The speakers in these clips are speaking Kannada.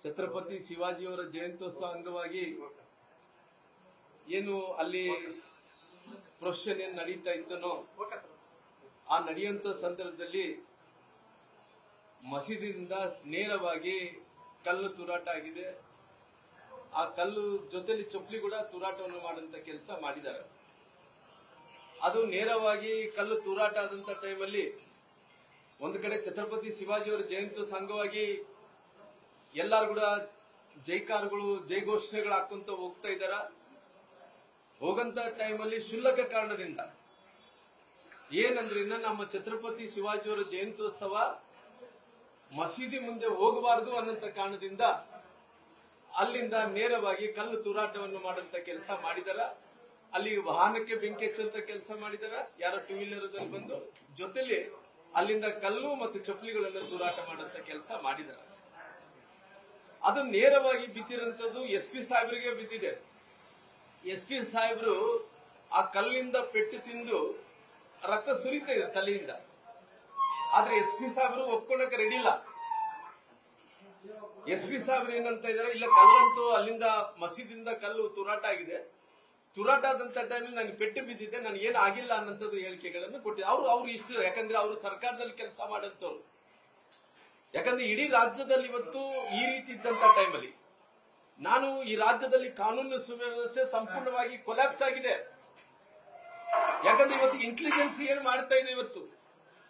ಛತ್ರಪತಿ ಶಿವಾಜಿಯವರ ಜಯಂತ್ಯೋತ್ಸವ ಅಂಗವಾಗಿ ಏನು ಅಲ್ಲಿ ಪ್ರೊಸೆಷನ್ ಏನ್ ನಡೀತಾ ಇತ್ತನೋ ಆ ನಡೆಯುವಂತ ಸಂದರ್ಭದಲ್ಲಿ ಮಸೀದಿಯಿಂದ ನೇರವಾಗಿ ಕಲ್ಲು ತೂರಾಟ ಆಗಿದೆ. ಆ ಕಲ್ಲು ಜೊತೆಲಿ ಚಪ್ಪಲಿ ಕೂಡ ತೂರಾಟವನ್ನು ಮಾಡುವಂತ ಕೆಲಸ ಮಾಡಿದ್ದಾರೆ. ಅದು ನೇರವಾಗಿ ಕಲ್ಲು ತೂರಾಟ ಆದಂತ ಟೈಮಲ್ಲಿ ಒಂದು ಕಡೆ ಛತ್ರಪತಿ ಶಿವಾಜಿಯವರ ಜಯಂತ್ಯೋತ್ಸವ ಅಂಗವಾಗಿ ಎಲ್ಲಾರು ಕೂಡ ಜೈಕಾರಗಳು ಜೈ ಘೋಷಣೆಗಳು ಹಾಕೊಂತ ಹೋಗ್ತಾ ಇದ್ದಾರ. ಹೋಗಂತ ಟೈಮಲ್ಲಿ ಕ್ಷುಲ್ಲಕ ಕಾರಣದಿಂದ ಏನಂದ್ರೆ ಇನ್ನ ನಮ್ಮ ಛತ್ರಪತಿ ಶಿವಾಜಿಯವರ ಜಯಂತ್ಯೋತ್ಸವ ಮಸೀದಿ ಮುಂದೆ ಹೋಗಬಾರದು ಅನ್ನಂತ ಕಾರಣದಿಂದ ಅಲ್ಲಿಂದ ನೇರವಾಗಿ ಕಲ್ಲು ತೂರಾಟವನ್ನು ಮಾಡುವಂತ ಕೆಲಸ ಮಾಡಿದಾರ. ಅಲ್ಲಿ ವಾಹನಕ್ಕೆ ಬೆಂಕಿ ಹಚ್ಚುವಂತ ಕೆಲಸ ಮಾಡಿದಾರ. ಯಾರೋ ಟೂ ವೀಲರ್ ಬಂದು ಜೊತೆಲಿ ಅಲ್ಲಿಂದ ಕಲ್ಲು ಮತ್ತು ಚಪ್ಪಲಿಗಳನ್ನು ತೂರಾಟ ಮಾಡುವಂತ ಕೆಲಸ ಮಾಡಿದಾರ. ಅದು ನೇರವಾಗಿ ಬಿದ್ದಿರಂತದ್ದು SP ಸಾಹೇಬರಿಗೆ ಬಿದ್ದಿದೆ. SP ಸಾಹೇಬರು ಆ ಕಲ್ಲಿಂದ ಪೆಟ್ಟು ತಿಂದು ರಕ್ತ ಸುರಿತಾ ಇದೆ ತಲೆಯಿಂದ. ಆದ್ರೆ SP ಸಾಹೇಬರು ಒಪ್ಕೊಳಕ್ಕೆ ರೆಡಿ ಇಲ್ಲ. SP ಸಾಹೇಬರು ಏನಂತ ಇದಾರೆ, ಇಲ್ಲ ಕಲ್ಲಂತೂ ಅಲ್ಲಿಂದ ಮಸೀದಿಯಿಂದ ಕಲ್ಲು ತೂರಾಟ ಆಗಿದೆ, ತೂರಾಟ ಆದಂತ ಟೈಮಲ್ಲಿ ನನಗೆ ಪೆಟ್ಟು ಬಿದ್ದಿದೆ, ನನಗೆ ಏನು ಆಗಿಲ್ಲ ಅನ್ನಂಥದ್ದು ಹೇಳಿಕೆಗಳನ್ನು ಕೊಟ್ಟಿದ್ದಾರೆ. ಅವ್ರು ಇಷ್ಟ, ಯಾಕಂದ್ರೆ ಅವರು ಸರ್ಕಾರದಲ್ಲಿ ಕೆಲಸ ಮಾಡಂತವ್ರು. ಯಾಕಂದ್ರೆ ಇಡೀ ರಾಜ್ಯದಲ್ಲಿ ಇವತ್ತು ಈ ರೀತಿ ಇದ್ದಂತ ಟೈಮಲ್ಲಿ ನಾನು ಈ ರಾಜ್ಯದಲ್ಲಿ ಕಾನೂನು ಸುವ್ಯವಸ್ಥೆ ಸಂಪೂರ್ಣವಾಗಿ ಕೊಲ್ಯಾಪ್ಸ್ ಆಗಿದೆ. ಯಾಕಂದ್ರೆ ಇವತ್ತು ಇಂಟೆಲಿಜೆನ್ಸ್ ಏನ್ ಮಾಡ್ತಾ ಇದೆ, ಇವತ್ತು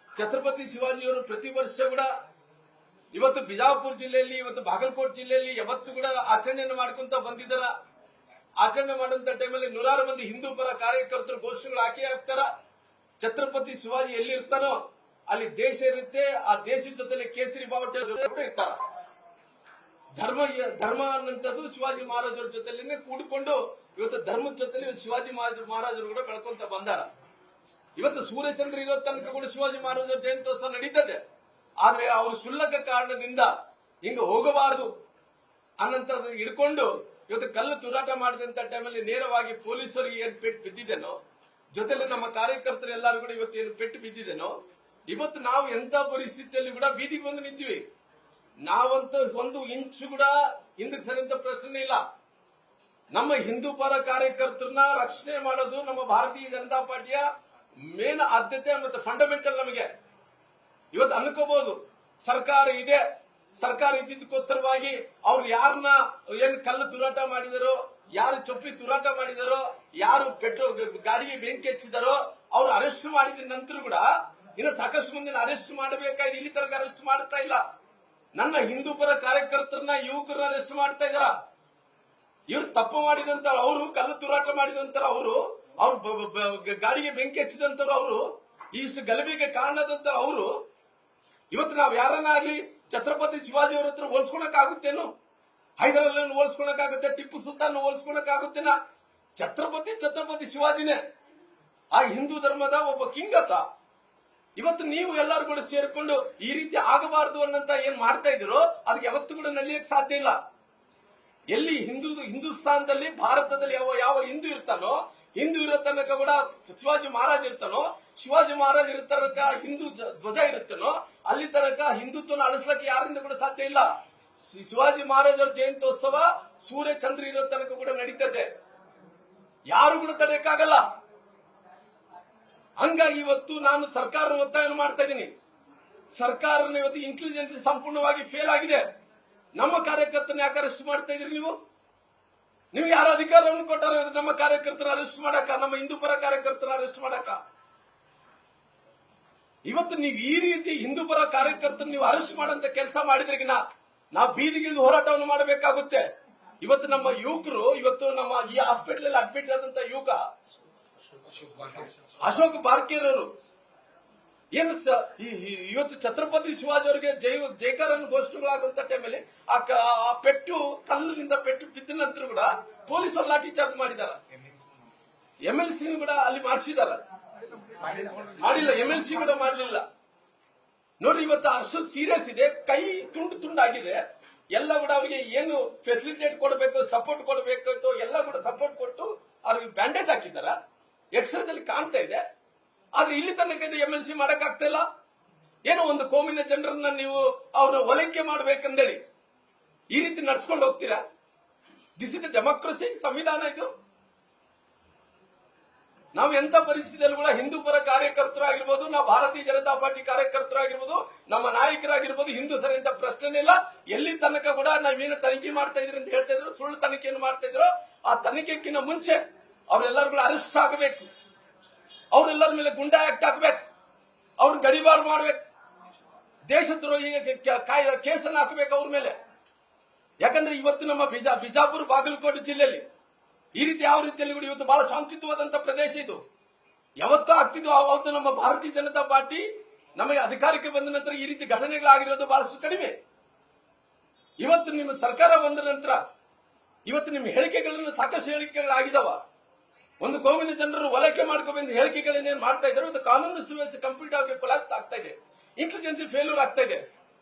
ಛತ್ರಪತಿ ಶಿವಾಜಿಯವರು ಪ್ರತಿ ವರ್ಷ ಕೂಡ ಇವತ್ತು ಬಿಜಾಪುರ ಜಿಲ್ಲೆಯಲ್ಲಿ, ಇವತ್ತು ಬಾಗಲಕೋಟೆ ಜಿಲ್ಲೆಯಲ್ಲಿ ಯಾವತ್ತು ಕೂಡ ಆಚರಣೆಯನ್ನು ಮಾಡ್ಕೊಂತ ಬಂದಿದ್ದಾರ. ಆಚರಣೆ ಮಾಡುವಂತ ಟೈಮಲ್ಲಿ ನೂರಾರು ಮಂದಿ ಹಿಂದೂ ಪರ ಕಾರ್ಯಕರ್ತರು ಘೋಷಣೆಗಳು ಹಾಕ್ತಾರ. ಛತ್ರಪತಿ ಶಿವಾಜಿ ಎಲ್ಲಿ ಇರ್ತಾನೋ ಅಲ್ಲಿ ದೇಶ ಇರುತ್ತೆ, ಆ ದೇಶದ ಜೊತೆಲಿ ಕೇಸರಿ ಬಾವುಟ ಇರ್ತಾರ. ಧರ್ಮ ಅನ್ನಂಥದ್ದು ಶಿವಾಜಿ ಮಹಾರಾಜರ ಜೊತೆಲಿನೇ ಕೂಡಿಕೊಂಡು ಇವತ್ತು ಧರ್ಮದ ಜೊತೆಲಿ ಶಿವಾಜಿ ಮಹಾರಾಜರು ಕೂಡ ಬೆಳ್ಕೊಂತ ಬಂದಾರ. ಇವತ್ತು ಸೂರ್ಯಚಂದ್ರ ಇರೋ ತನಕ ಕೂಡ ಶಿವಾಜಿ ಮಹಾರಾಜರ ಜಯಂತ್ಯೋತ್ಸವ ನಡೀತದೆ. ಆದ್ರೆ ಅವರು ಕ್ಷುಲ್ಲಕ ಕಾರಣದಿಂದ ಹಿಂಗ ಹೋಗಬಾರದು ಅನ್ನಂಥದ್ದು ಹಿಡ್ಕೊಂಡು ಇವತ್ತು ಕಲ್ಲು ತೂರಾಟ ಮಾಡಿದಂತ ಟೈಮಲ್ಲಿ ನೇರವಾಗಿ ಪೊಲೀಸರಿಗೆ ಏನ್ ಪೆಟ್ಟು ಬಿದ್ದಿದ್ದೇನೋ, ಜೊತೆಲಿ ನಮ್ಮ ಕಾರ್ಯಕರ್ತರು ಎಲ್ಲರೂ ಕೂಡ ಇವತ್ತು ಏನು ಪೆಟ್ಟು ಬಿದ್ದಿದ್ದೇನೋ, ಇವತ್ತು ನಾವು ಎಂತ ಪರಿಸ್ಥಿತಿಯಲ್ಲಿ ಕೂಡ ಬೀದಿಗೆ ಬಂದು ನಿಂತೀವಿ. ನಾವಂತೂ ಒಂದು ಇಂಚು ಕೂಡ ಹಿಂದಕ್ಕೆ ಸರಿಯಂತ ಪ್ರಶ್ನೆ ಇಲ್ಲ. ನಮ್ಮ ಹಿಂದೂ ಪರ ಕಾರ್ಯಕರ್ತರನ್ನ ರಕ್ಷಣೆ ಮಾಡೋದು ನಮ್ಮ ಭಾರತೀಯ ಜನತಾ ಪಾರ್ಟಿಯ ಮೇನ್ ಆದ್ಯತೆ ಮತ್ತು ಫಂಡಮೆಂಟಲ್. ನಮಗೆ ಇವತ್ತು ಅನ್ಕೋಬಹುದು ಸರ್ಕಾರ ಇದೆ, ಸರ್ಕಾರ ಇದ್ದಿದ್ದಕ್ಕೋಸ್ಕರವಾಗಿ ಅವ್ರು ಯಾರನ್ನ ಏನ್ ಕಲ್ಲು ತೂರಾಟ ಮಾಡಿದಾರೋ, ಯಾರು ಚೊಪ್ಪಲಿ ತೂರಾಟ ಮಾಡಿದಾರೋ, ಯಾರು ಪೆಟ್ರೋಲ್ ಗಾಡಿಗೆ ಬೆಂಕಿ ಹಚ್ಚಿದಾರೋ ಅವ್ರು ಅರೆಸ್ಟ್ ಮಾಡಿದ ನಂತರ ಕೂಡ ಇನ್ನು ಸಾಕಷ್ಟು ಮಂದಿನ ಅರೆಸ್ಟ್ ಮಾಡಬೇಕಾಗಿದೆ. ಇಲ್ಲಿ ತನಕ ಅರೆಸ್ಟ್ ಮಾಡ್ತಾ ಇಲ್ಲ. ನನ್ನ ಹಿಂದೂ ಪರ ಕಾರ್ಯಕರ್ತರನ್ನ ಯುವಕರನ್ನ ಅರೆಸ್ಟ್ ಮಾಡ್ತಾ ಇದಾರ. ಇವ್ರು ತಪ್ಪು ಮಾಡಿದಂತ ಅವರು, ಕಲ್ಲು ತೂರಾಟ ಮಾಡಿದಂತರ ಅವರು, ಗಾಡಿಗೆ ಬೆಂಕಿ ಹಚ್ಚಿದಂತವ್ರು ಅವರು, ಈ ಗಲಭೆಗೆ ಕಾರಣದಂತ ಅವರು. ಇವತ್ತು ನಾವ್ ಯಾರನ್ನ ಆಗ್ಲಿ ಛತ್ರಪತಿ ಶಿವಾಜಿ ಅವ್ರ ಹತ್ರ ಹೋಲ್ಸ್ಕೊಳಕ್ ಆಗುತ್ತೇನು? ಹೈದರಾಬಾದ್ ಹೋಲ್ಸ್ಕೊಳಕ್ ಆಗುತ್ತೆ, ಟಿಪ್ಪು ಸುಲ್ತಾನ್ ಹೋಲ್ಸ್ಕೊಳಕ್ ಆಗುತ್ತೇನ? ಛತ್ರಪತಿ ಶಿವಾಜಿನೇ ಆ ಹಿಂದೂ ಧರ್ಮದ ಒಬ್ಬ ಕಿಂಗತ. ಇವತ್ತು ನೀವು ಎಲ್ಲರೂ ಕೂಡ ಸೇರ್ಕೊಂಡು ಈ ರೀತಿ ಆಗಬಾರದು ಅನ್ನಂತ ಏನ್ ಮಾಡ್ತಾ ಇದ್ರು, ಅದಕ್ಕೆ ಯಾವತ್ತೂ ಕೂಡ ನಡಿಯಕ್ಕೆ ಸಾಧ್ಯ ಇಲ್ಲ. ಎಲ್ಲಿ ಹಿಂದೂಸ್ತಾನದಲ್ಲಿ ಭಾರತದಲ್ಲಿ ಯಾವ ಹಿಂದೂ ಇರ್ತಾನೋ, ಹಿಂದೂ ಇರೋ ತನಕ ಕೂಡ ಶಿವಾಜಿ ಮಹಾರಾಜ್ ಇರ್ತಾನೋ, ಶಿವಾಜಿ ಮಹಾರಾಜ್ ಇರೋ ತನಕ ಹಿಂದೂ ಧ್ವಜ ಇರುತ್ತಾನೋ, ಅಲ್ಲಿ ತನಕ ಹಿಂದುತ್ವನ ಅಳಿಸ್ಲಕ್ಕೆ ಯಾರಿಂದ ಕೂಡ ಸಾಧ್ಯ ಇಲ್ಲ. ಶಿವಾಜಿ ಮಹಾರಾಜರ ಜಯಂತ್ಯೋತ್ಸವ ಸೂರ್ಯ ಚಂದ್ರ ಇರೋ ತನಕ ಕೂಡ ನಡೀತದೆ, ಯಾರು ಕೂಡ ತಡೆಯಕ್ಕಾಗಲ್ಲ. ಹಂಗಾಗಿ ಇವತ್ತು ನಾನು ಸರ್ಕಾರದ ಒತ್ತಾಯ ಮಾಡ್ತಾ ಇದ್ದೀನಿ. ಸರ್ಕಾರನ ಇವತ್ತು ಇಂಟೆಲಿಜೆನ್ಸ್ ಸಂಪೂರ್ಣವಾಗಿ ಫೇಲ್ ಆಗಿದೆ. ನಮ್ಮ ಕಾರ್ಯಕರ್ತನ ಯಾಕೆ ಅರೆಸ್ಟ್ ಮಾಡ್ತಾ ಇದ್ರಿ ನೀವು? ನಿಮ್ಗೆ ಯಾರು ಅಧಿಕಾರವನ್ನು ಕೊಟ್ಟಾರ ನಮ್ಮ ಕಾರ್ಯಕರ್ತನ ಅರೆಸ್ಟ್ ಮಾಡಕ, ನಮ್ಮ ಹಿಂದೂ ಪರ ಕಾರ್ಯಕರ್ತನ ಅರೆಸ್ಟ್ ಮಾಡಕ? ಇವತ್ತು ನೀವು ಈ ರೀತಿ ಹಿಂದೂ ಪರ ಕಾರ್ಯಕರ್ತನ ನೀವು ಅರೆಸ್ಟ್ ಮಾಡಂತ ಕೆಲಸ ಮಾಡಿದ್ರಿಗಿನ ನಾವು ಬೀದಿಗಿಳಿದು ಹೋರಾಟವನ್ನು ಮಾಡಬೇಕಾಗುತ್ತೆ. ಇವತ್ತು ನಮ್ಮ ಯುವಕರು, ಇವತ್ತು ನಮ್ಮ ಈ ಹಾಸ್ಪಿಟಲ್ ಅಲ್ಲಿ ಅಡ್ಮಿಟ್ ಆದಂತ ಯುವಕ ಅಶೋಕ್ ಬಾರ್ಕೇರವರು ಏನು ಇವತ್ತು ಛತ್ರಪತಿ ಶಿವಾಜಿ ಅವರಿಗೆ ಜೈಕಾರನ್ನು ಘೋಷಣೆಗಳಾಗುವಂತ ಟೈಮಲ್ಲಿ ಆ ಪೆಟ್ಟು ಕಲ್ಲಿನಿಂದ ಪೆಟ್ಟು ಬಿದ್ದ ನಂತರ ಕೂಡ ಪೊಲೀಸರು ಲಾಠಿ ಚಾರ್ಜ್ ಮಾಡಿದಾರ. MLC ಕೂಡ ಅಲ್ಲಿ ಮಾಡಿಸಿದಾರ, ಮಾಡಿಲ್ಲ. MLC ಕೂಡ ಮಾಡಲಿಲ್ಲ. ನೋಡ್ರಿ, ಇವತ್ತು ಅಷ್ಟು ಸೀರಿಯಸ್ ಇದೆ. ಕೈ ತುಂಡಾಗಿದೆ. ಎಲ್ಲ ಕೂಡ ಅವರಿಗೆ ಏನು ಫೆಸಿಲಿಟೇಟ್ ಕೊಡಬೇಕು, ಸಪೋರ್ಟ್ ಕೊಡಬೇಕು, ಎಲ್ಲ ಕೂಡ ಸಪೋರ್ಟ್ ಕೊಟ್ಟು ಅವ್ರಿಗೆ ಬ್ಯಾಂಡೇಜ್ ಹಾಕಿದಾರ. ಎಕ್ಸ್ರೇದಲ್ಲಿ ಕಾಣ್ತಾ ಇದೆ. ಆದ್ರೆ ಇಲ್ಲಿ ತನಕ ಇದು MLC ಮಾಡಕ್ ಆಗ್ತಾ ಇಲ್ಲ. ಏನೋ ಒಂದು ಕೋಮಿನ ಜನರನ್ನ ನೀವು ಅವ್ರ ಓಲೈಕೆ ಮಾಡ್ಬೇಕಂದೇಳಿ ಈ ರೀತಿ ನಡ್ಸ್ಕೊಂಡು ಹೋಗ್ತೀರಾ? ದಿಸ್ ಇಸ್ ದ ಡೆಮೋಕ್ರಸಿ, ಸಂವಿಧಾನ ಇದು. ನಾವು ಎಂತ ಪರಿಸ್ಥಿತಿಯಲ್ಲಿ ಕೂಡ ಹಿಂದೂ ಪರ ಕಾರ್ಯಕರ್ತರಾಗಿರ್ಬೋದು, ನಾವು ಭಾರತೀಯ ಜನತಾ ಪಾರ್ಟಿ ಕಾರ್ಯಕರ್ತರಾಗಿರ್ಬೋದು, ನಮ್ಮ ನಾಯಕರಾಗಿರ್ಬೋದು, ಹಿಂದೂ ಸರಿ ಅಂತ ಪ್ರಶ್ನೆ ಇಲ್ಲ. ಎಲ್ಲಿ ತನಕ ಕೂಡ ನಾವೇನು ತನಿಖೆ ಮಾಡ್ತಾ ಇದ್ರಿ ಅಂತ ಹೇಳ್ತಾ ಇದ್ರು, ಸುಳ್ಳು ತನಿಖೆಯನ್ನು ಮಾಡ್ತಾ ಇದ್ರು. ಆ ತನಿಖೆಗಿಂತ ಮುಂಚೆ ಅವರೆಲ್ಲರೂ ಕೂಡ ಅರೆಸ್ಟ್ ಆಗಬೇಕು, ಅವರೆಲ್ಲರ ಮೇಲೆ ಗುಂಡಾ ಆಕ್ಟ್ ಹಾಕಬೇಕು, ಅವ್ರನ್ನ ಗಡಿಪಾರು ಮಾಡ್ಬೇಕು, ದೇಶದ್ರೋಹಿಗೆ ಕೇಸನ್ನು ಹಾಕಬೇಕು ಅವ್ರ ಮೇಲೆ. ಯಾಕಂದ್ರೆ ಇವತ್ತು ನಮ್ಮ ಬಿಜಾಪುರ ಬಾಗಲಕೋಟೆ ಜಿಲ್ಲೆಯಲ್ಲಿ ಈ ರೀತಿ ಯಾವ ರೀತಿಯಲ್ಲಿ ಕೂಡ ಇವತ್ತು ಬಹಳ ಶಾಂತಿಯುತವಾದಂತ ಪ್ರದೇಶ ಇದು. ಯಾವತ್ತೂ ಆಗ್ತಿದ್ವು, ಅವತ್ತು ನಮ್ಮ ಭಾರತೀಯ ಜನತಾ ಪಾರ್ಟಿ ನಮಗೆ ಅಧಿಕಾರಕ್ಕೆ ಬಂದ ನಂತರ ಈ ರೀತಿ ಘಟನೆಗಳಾಗಿರೋದು ಬಹಳಷ್ಟು ಕಡಿಮೆ. ಇವತ್ತು ನಿಮ್ಮ ಸರ್ಕಾರ ಬಂದ ನಂತರ ಇವತ್ತು ನಿಮ್ಮ ಹೇಳಿಕೆಗಳನ್ನು ಸಾಕಷ್ಟು ಹೇಳಿಕೆಗಳಾಗಿದಾವ. ಒಂದು ಕೋಮಿನ ಜನರು ಒಲಕೆ ಮಾಡ್ಕೋಬಂದು ಹೇಳಿಕೆಗಳನ್ನೇನು ಮಾಡ್ತಾ ಇದ್ದಾರೆ, ಇವತ್ತು ಕಾನೂನು ಸುವ್ಯವಸ್ಥೆ ಕಂಪ್ಲೀಟ್ ಆಗಿ ಕೊಲಾಪ್ಸ್ ಆಗ್ತಾ ಇದೆ, ಇಂಟೆಲಿಜೆನ್ಸಿ ಫೇಲ್ಯೂರ್ ಆಗ್ತಾ ಇದೆ.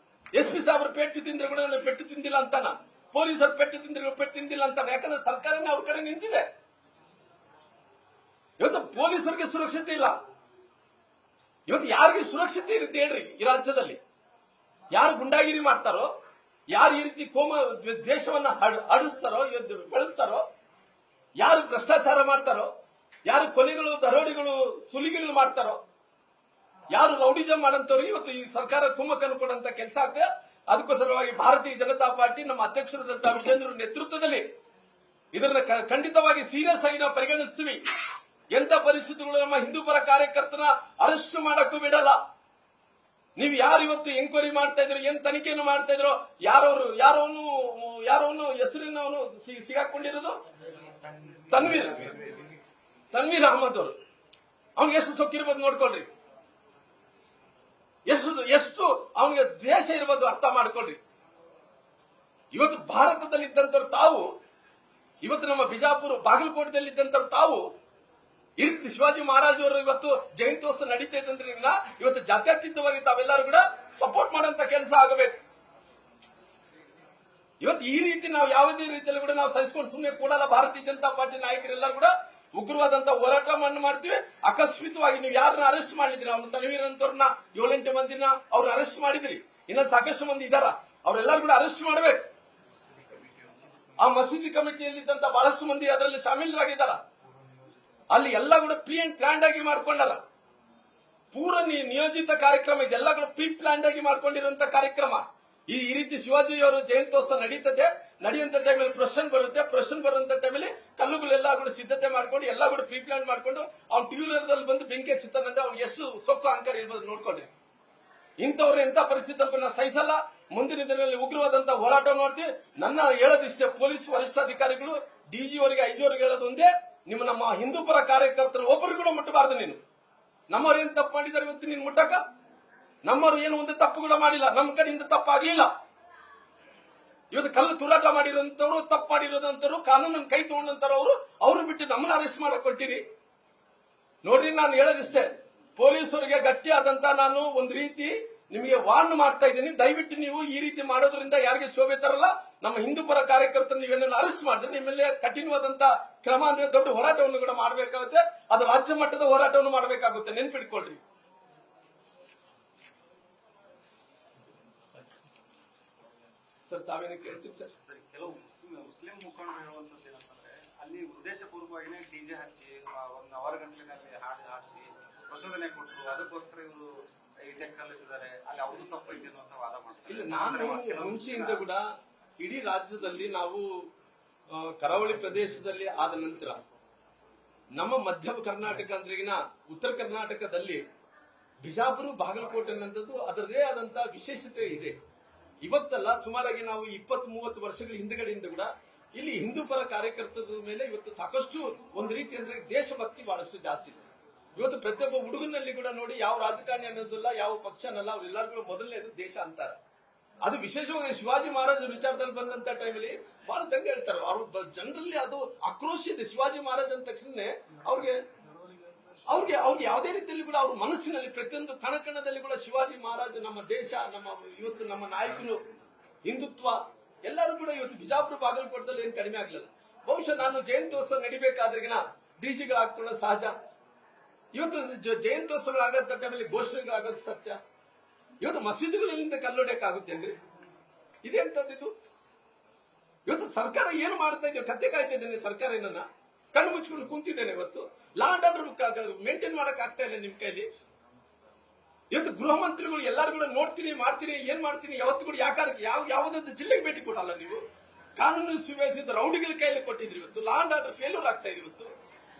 SP ಸಾಹೇಬರು ಪೆಟ್ಟು ತಿಂದ್ರೆ ಕೂಡ ಪೆಟ್ಟು ತಿಂದಿಲ್ಲ ಅಂತಾನ, ಪೊಲೀಸರು ಪೆಟ್ಟು ತಿಂದ್ರೆ ಪೆಟ್ಟು ತಿಂದಿಲ್ಲ ಅಂತಾನೆ. ಯಾಕಂದ್ರೆ ಸರ್ಕಾರನೇ ಅವ್ರ ಕಡೆ ನಿಂತಿದೆ. ಇವತ್ತು ಪೊಲೀಸರಿಗೆ ಸುರಕ್ಷತೆ ಇಲ್ಲ. ಇವತ್ತು ಯಾರಿಗೆ ಸುರಕ್ಷತೆ ಇರುತ್ತೆ ಹೇಳ್ರಿ ಈ ರಾಜ್ಯದಲ್ಲಿ? ಯಾರು ಗುಂಡಾಗಿರಿ ಮಾಡ್ತಾರೋ, ಯಾರು ಈ ರೀತಿ ದ್ವೇಷವನ್ನ ಹಡಿಸ್ತಾರೋ, ಬೆಳೆಸ್ತಾರೋ, ಯಾರು ಭ್ರಷ್ಟಾಚಾರ ಮಾಡ್ತಾರೋ, ಯಾರು ಕೊಲೆಗಳು, ದರೋಡೆಗಳು, ಸುಲಿಗೆಗಳು ಮಾಡ್ತಾರೋ, ಯಾರು ರೌಡಿಸಂ ಮಾಡಂತವ್ರು ಇವತ್ತು ಈ ಸರ್ಕಾರ ಕುಮ್ಮಕ್ಕನ್ನು ಕೊಡುವಂತ ಕೆಲಸ ಆಗ್ತದೆ. ಅದಕ್ಕೋಸ್ಕರವಾಗಿ ಭಾರತೀಯ ಜನತಾ ಪಾರ್ಟಿ ನಮ್ಮ ಅಧ್ಯಕ್ಷರಾದಂತ ವಿಜೇಂದ್ರ ನೇತೃತ್ವದಲ್ಲಿ ಇದನ್ನ ಖಂಡಿತವಾಗಿ ಸೀರಿಯಸ್ ಆಗಿ ನಾವು ಪರಿಗಣಿಸ್ತೀವಿ. ಎಂತ ಪರಿಸ್ಥಿತಿಗಳು ನಮ್ಮ ಹಿಂದೂ ಪರ ಕಾರ್ಯಕರ್ತನ ಅರೆಸ್ಟ್ ಮಾಡಕ್ಕೂ ಬಿಡಲ್ಲ. ನೀವು ಯಾರು ಇವತ್ತು ಎಂಕ್ವೈರಿ ಮಾಡ್ತಾ ಇದ್ರು, ಏನ್ ತನಿಖೆಯನ್ನು ಮಾಡ್ತಾ ಇದ್ರು, ಯಾರವನು ಹೆಸರಿನವನು ಸಿಗಾಕೊಂಡಿರೋದು ತನ್ವೀರ್ ಅಹಮದ್ ಅವರು. ಅವ್ನಿಗೆ ಎಷ್ಟು ಸೊಕ್ಕಿರ್ಬೋದು ನೋಡ್ಕೊಳ್ರಿ, ಎಷ್ಟು ಅವನಿಗೆ ದ್ವೇಷ ಇರ್ಬೋದು ಅರ್ಥ ಮಾಡ್ಕೊಳ್ರಿ. ಇವತ್ತು ಭಾರತದಲ್ಲಿ ಇದ್ದಂತವ್ರು ತಾವು, ಇವತ್ತು ನಮ್ಮ ಬಿಜಾಪುರ ಬಾಗಲಕೋಟೆದಲ್ಲಿ ಇದ್ದಂತವ್ರು ತಾವು ಈ ರೀತಿ ಶಿವಾಜಿ ಮಹಾರಾಜ್ ಅವರು ಇವತ್ತು ಜಯಂತ್ಯೋತ್ಸವ ನಡೀತಾ ಇದ್ದಂದ್ರಿಂದ ಇವತ್ತು ಜಾತ್ಯತೀತವಾಗಿ ತಾವೆಲ್ಲರೂ ಕೂಡ ಸಪೋರ್ಟ್ ಮಾಡುವಂತ ಕೆಲಸ ಆಗಬೇಕು. ಇವತ್ತು ಈ ರೀತಿ ನಾವು ಯಾವುದೇ ರೀತಿಯಲ್ಲಿ ಕೂಡ ನಾವು ಸಹಿಸಿಕೊಂಡು ಸುಮ್ಮನೆ ಕೂಡಲ್ಲ. ಭಾರತೀಯ ಜನತಾ ಪಾರ್ಟಿ ನಾಯಕರೆಲ್ಲರೂ ಕೂಡ ಉಗ್ರವಾದಂತ ಹೋರಾಟ ಮಾಡ್ತೀವಿ. ಅಕಸ್ಮಿತವಾಗಿ ನೀವು ಯಾರನ್ನ ಅರೆಸ್ಟ್ ಮಾಡಿದ್ರಿ, ಅವ್ರು ತನ್ವೀರ್ ಅಂತವ್ರನ್ನ 7-8 ಮಂದಿನ ಅವ್ರು ಅರೆಸ್ಟ್ ಮಾಡಿದ್ರಿ. ಇನ್ನ ಸಾಕಷ್ಟು ಮಂದಿ ಇದಾರ, ಅವರೆಲ್ಲರೂ ಕೂಡ ಅರೆಸ್ಟ್ ಮಾಡಬೇಕು. ಆ ಮಸೀದಿ ಕಮಿಟಿಯಲ್ಲಿದ್ದಂತ ಬಹಳಷ್ಟು ಮಂದಿ ಅದರಲ್ಲಿ ಶಾಮೀಲರಾಗಿದ್ದಾರ. ಅಲ್ಲಿ ಎಲ್ಲ ಕೂಡ ಪ್ರೀ ಅಂಡ್ ಪ್ಲಾನ್ಡ್ ಆಗಿ ಮಾಡ್ಕೊಂಡಾರ. ಪೂರ ನಿಯೋಜಿತ ಕಾರ್ಯಕ್ರಮ, ಇದೆಲ್ಲ ಕೂಡ ಪ್ರೀ ಪ್ಲಾನ್ಡ್ ಆಗಿ ಮಾಡ್ಕೊಂಡಿರುವಂತ ಕಾರ್ಯಕ್ರಮ. ಈ ರೀತಿ ಶಿವಾಜಿ ಅವರು ಜಯಂತ್ಯೋತ್ಸವ ನಡೆಯುವಂತ ಟೈಮಲ್ಲಿ ಪ್ರಶ್ನೆ ಬರುವಂತ ಟೈಮಲ್ಲಿ ಕಲ್ಲುಗಳೆಲ್ಲ ಕೂಡ ಸಿದ್ಧತೆ ಮಾಡ್ಕೊಂಡು ಎಲ್ಲ ಕೂಡ ಪ್ರೀ ಪ್ಲಾನ್ ಮಾಡ್ಕೊಂಡು ಅವ್ನು ಟೂ-ವೀಲರ್ದಲ್ಲಿ ಬಂದು ಬೆಂಕಿ ಹಚ್ಚುತ್ತಾನಂದ್ರೆ ಅವ್ನು ಎಷ್ಟು ಸೊಕ್ಕು ಅಹಂಕಾರ ಇರ್ಬೋದು ನೋಡ್ಕೊಂಡ್ರಿ. ಇಂಥವ್ರು ಎಂತ ಪರಿಸ್ಥಿತಿ ನಾವು ಸಹಿಸಲ್ಲ. ಮುಂದಿನ ದಿನಗಳಲ್ಲಿ ಉಗ್ರವಾದಂತ ಹೋರಾಟ ಮಾಡ್ತೀವಿ. ನನ್ನ ಹೇಳೋದಿಷ್ಟೇ, ಪೊಲೀಸ್ ವರಿಷ್ಠಾಧಿಕಾರಿಗಳು DG ಅವರಿಗೆ IG ಅವರಿಗೆ ಹೇಳೋದು ಒಂದೇ, ನಮ್ಮ ಹಿಂದೂ ಪರ ಕಾರ್ಯಕರ್ತರು ಒಬ್ಬರು ಕೂಡ ಮುಟ್ಟಬಾರ್ದು. ನೀನು ನಮ್ಮವ್ರು ಏನ್ ತಪ್ಪು ಮಾಡಿದಾರೆ ಇವತ್ತು ನೀನು ಮುಟ್ಟಕ? ನಮ್ಮವ್ರು ಏನು ಒಂದು ತಪ್ಪು ಕೂಡ ಮಾಡಿಲ್ಲ, ನಮ್ಮ ಕಡೆಯಿಂದ ತಪ್ಪಾಗ್ಲಿಲ್ಲ. ಇವತ್ತು ಕಲ್ಲು ತೂರಾಟ ಮಾಡಿರೋಂಥವ್ರು, ತಪ್ಪು ಮಾಡಿರೋದಂತವ್ರು, ಕಾನೂನನ್ನು ಕೈ ತಗೊಂಡಂತವ್ರು, ಅವ್ರು ಬಿಟ್ಟು ನಮ್ಮನ್ನ ಅರೆಸ್ಟ್ ಮಾಡಕ್ ಕೊಟ್ಟಿರಿ. ನೋಡ್ರಿ, ನಾನು ಹೇಳೋದಿಷ್ಟೇ, ಪೊಲೀಸರಿಗೆ ಗಟ್ಟಿಯಾದಂತ ನಾನು ಒಂದು ರೀತಿ ನಿಮಗೆ ವಾರ್ನ್ ಮಾಡ್ತಾ ಇದ್ದೀನಿ. ದಯವಿಟ್ಟು ನೀವು ಈ ರೀತಿ ಮಾಡೋದ್ರಿಂದ ಯಾರಿಗೆ ಶೋಭೆ ತರಲ್ಲ. ನಮ್ಮ ಹಿಂದೂ ಪರ ಕಾರ್ಯಕರ್ತರು ನೀವೇನ ಅರೆಸ್ಟ್ ಮಾಡಿದ್ರೆ ನಿಮ್ಮಲ್ಲಿ ಕಠಿಣವಾದಂತ ಕ್ರಮ ಅಂದ್ರೆ ದೊಡ್ಡ ಹೋರಾಟವನ್ನು ಕೂಡ ಮಾಡಬೇಕಾಗುತ್ತೆ. ಅದು ರಾಜ್ಯ ಮಟ್ಟದ ಹೋರಾಟವನ್ನು ಮಾಡಬೇಕಾಗುತ್ತೆ, ನೆನ್ಪಿಟ್ಕೊಳ್ರಿ. ಸರ್ ತಾವೇನು ಕೇಳ್ತೀವಿ ಸರ್? ಕೆಲವು ಮುಸ್ಲಿಂ ಮುಖಂಡರು ಹೇಳುವಂತದ್ದು ಏನಂತಂದ್ರೆ, ಅಲ್ಲಿ ಉದ್ದೇಶಪೂರ್ವಕವಾಗಿನೇ DJ ಹಚ್ಚಿ 1 ಅವರ್ ಗಂಟಲಿನಲ್ಲಿ ಹಾಡಿಸಿ ಪ್ರಚೋದನೆ ಕೊಟ್ಟರು, ಅದಕ್ಕೋಸ್ಕರ ಇವರು ಇದಕ್ಕೆ ಕಲಿಸಿದ್ದಾರೆ, ಅಲ್ಲಿ ಅವ್ರದ್ದು ತಪ್ಪೈತೆ ಅಂತ ವಾದ ಮಾಡ್ತಾರೆ. ಇಲ್ಲ, ನಾನು ಮುಂಚೆಯಿಂದ ಕೂಡ ಇಡೀ ರಾಜ್ಯದಲ್ಲಿ ನಾವು ಕರಾವಳಿ ಪ್ರದೇಶದಲ್ಲಿ ಆದ ನಂತರ ನಮ್ಮ ಮಧ್ಯ ಕರ್ನಾಟಕ ಅಂದ್ರೆಗಿನ ಉತ್ತರ ಕರ್ನಾಟಕದಲ್ಲಿ ಬಿಜಾಪುರ ಬಾಗಲಕೋಟೆ ಅನ್ನೋದು ಅದರದೇ ಆದಂತಹ ವಿಶೇಷತೆ ಇದೆ. ಇವತ್ತಲ್ಲ, ಸುಮಾರಾಗಿ ನಾವು 20-30 ವರ್ಷಗಳ ಹಿಂದಗಡೆಯಿಂದ ಕೂಡ ಇಲ್ಲಿ ಹಿಂದೂ ಪರ ಕಾರ್ಯಕರ್ತರ ಮೇಲೆ ಇವತ್ತು ಸಾಕಷ್ಟು ಒಂದು ರೀತಿ ಅಂದ್ರೆ ದೇಶಭಕ್ತಿ ಬಹಳಷ್ಟು ಜಾಸ್ತಿ ಇದೆ. ಇವತ್ತು ಪ್ರತಿಯೊಬ್ಬ ಹುಡುಗನಲ್ಲಿ ಕೂಡ ನೋಡಿ, ಯಾವ ರಾಜಕಾರಣಿ ಅನ್ನೋದಿಲ್ಲ, ಯಾವ ಪಕ್ಷ ಅನ್ನಲ್ಲ, ಅವ್ರೆಲ್ಲರಿಗೂ ಮೊದಲನೇದು ದೇಶ ಅಂತಾರೆ. ಅದು ವಿಶೇಷವಾಗಿ ಶಿವಾಜಿ ಮಹಾರಾಜರ ವಿಚಾರದಲ್ಲಿ ಬಂದಂತ ಟೈಮಲ್ಲಿ ಬಹಳ ತಂಗ ಹೇಳ್ತಾರೆ. ಅವ್ರ ಜನರಲ್ಲಿ ಅದು ಆಕ್ರೋಶ ಇದೆ. ಶಿವಾಜಿ ಮಹಾರಾಜ್ ಅಂದ ತಕ್ಷಣ ಅವ್ರಿಗೆ ಯಾವುದೇ ರೀತಿಯಲ್ಲಿ ಕೂಡ ಅವ್ರ ಮನಸ್ಸಿನಲ್ಲಿ ಪ್ರತಿಯೊಂದು ಕಣಕಣದಲ್ಲಿ ಕೂಡ ಶಿವಾಜಿ ಮಹಾರಾಜ್, ನಮ್ಮ ದೇಶ, ಇವತ್ತು ನಮ್ಮ ನಾಯಕರು, ಹಿಂದುತ್ವ ಎಲ್ಲರೂ ಕೂಡ ಇವತ್ತು ಬಿಜಾಪುರ ಬಾಗಲಕೋಟದಲ್ಲಿ ಏನು ಕಡಿಮೆ ಆಗ್ಲಿಲ್ಲ. ಬಹುಶಃ ನಾನು ಜಯಂತ್ಯೋತ್ಸವ ನಡಿಬೇಕಾದ್ರಿಗಿನ DGಗಳು ಹಾಕೊಳ್ಳೋದು ಸಹಜ. ಇವತ್ತು ಜಯಂತ್ಯೋತ್ಸವಗಳಾಗಂತ ಟೈಮಲ್ಲಿ ಘೋಷಣೆಗಳಾಗೋದು ಸತ್ಯ. ಇವತ್ತು ಮಸೀದಿಗಳು ಎಲ್ಲಿಂದ ಕಲ್ಲೊಡೆಯಕ್ಕಾಗುತ್ತೇನ್ರಿ? ಇದೆಂತದ್ದು? ಸರ್ಕಾರ ಏನು ಮಾಡ್ತಾ ಇದ್ದೇವೆ ಕತ್ತೆ ಕಾಯ್ತಾ ಇದ್ದೇನೆ ಸರ್ಕಾರ ಏನನ್ನ ಕಣ್ಣು ಮುಚ್ಕೊಂಡು ಕುಂತಿದ್ದೇನೆ ಇವತ್ತು ಲಾ ಅಂಡ್ ಆರ್ಡರ್ ಮೇಂಟೈನ್ ಮಾಡಕ್ ಆಗ್ತಾ ಇಲ್ಲ ನಿಮ್ ಕೈಲಿ ಇವತ್ತು ಗೃಹ ಮಂತ್ರಿಗಳು ಎಲ್ಲಾರು ಕೂಡ ನೋಡ್ತೀನಿ ಮಾಡ್ತೀನಿ ಏನ್ ಮಾಡ್ತೀನಿ ಯಾವತ್ತು ಕೂಡ ಯಾವ್ದಾದ್ರು ಜಿಲ್ಲೆಗೆ ಭೇಟಿ ಕೊಡಲ್ಲ ನೀವು ಕಾನೂನು ಸುವ್ಯವಸ್ಥಿತ ರೌಡಿಗಳ ಕೈಯಲ್ಲಿ ಕೊಟ್ಟಿದ್ರಿ ಇವತ್ತು ಲಾ ಅಂಡ್ ಆರ್ಡರ್ ಫೇಲ್ಯೂರ್ ಆಗ್ತಾ ಇದೆ ಇವತ್ತು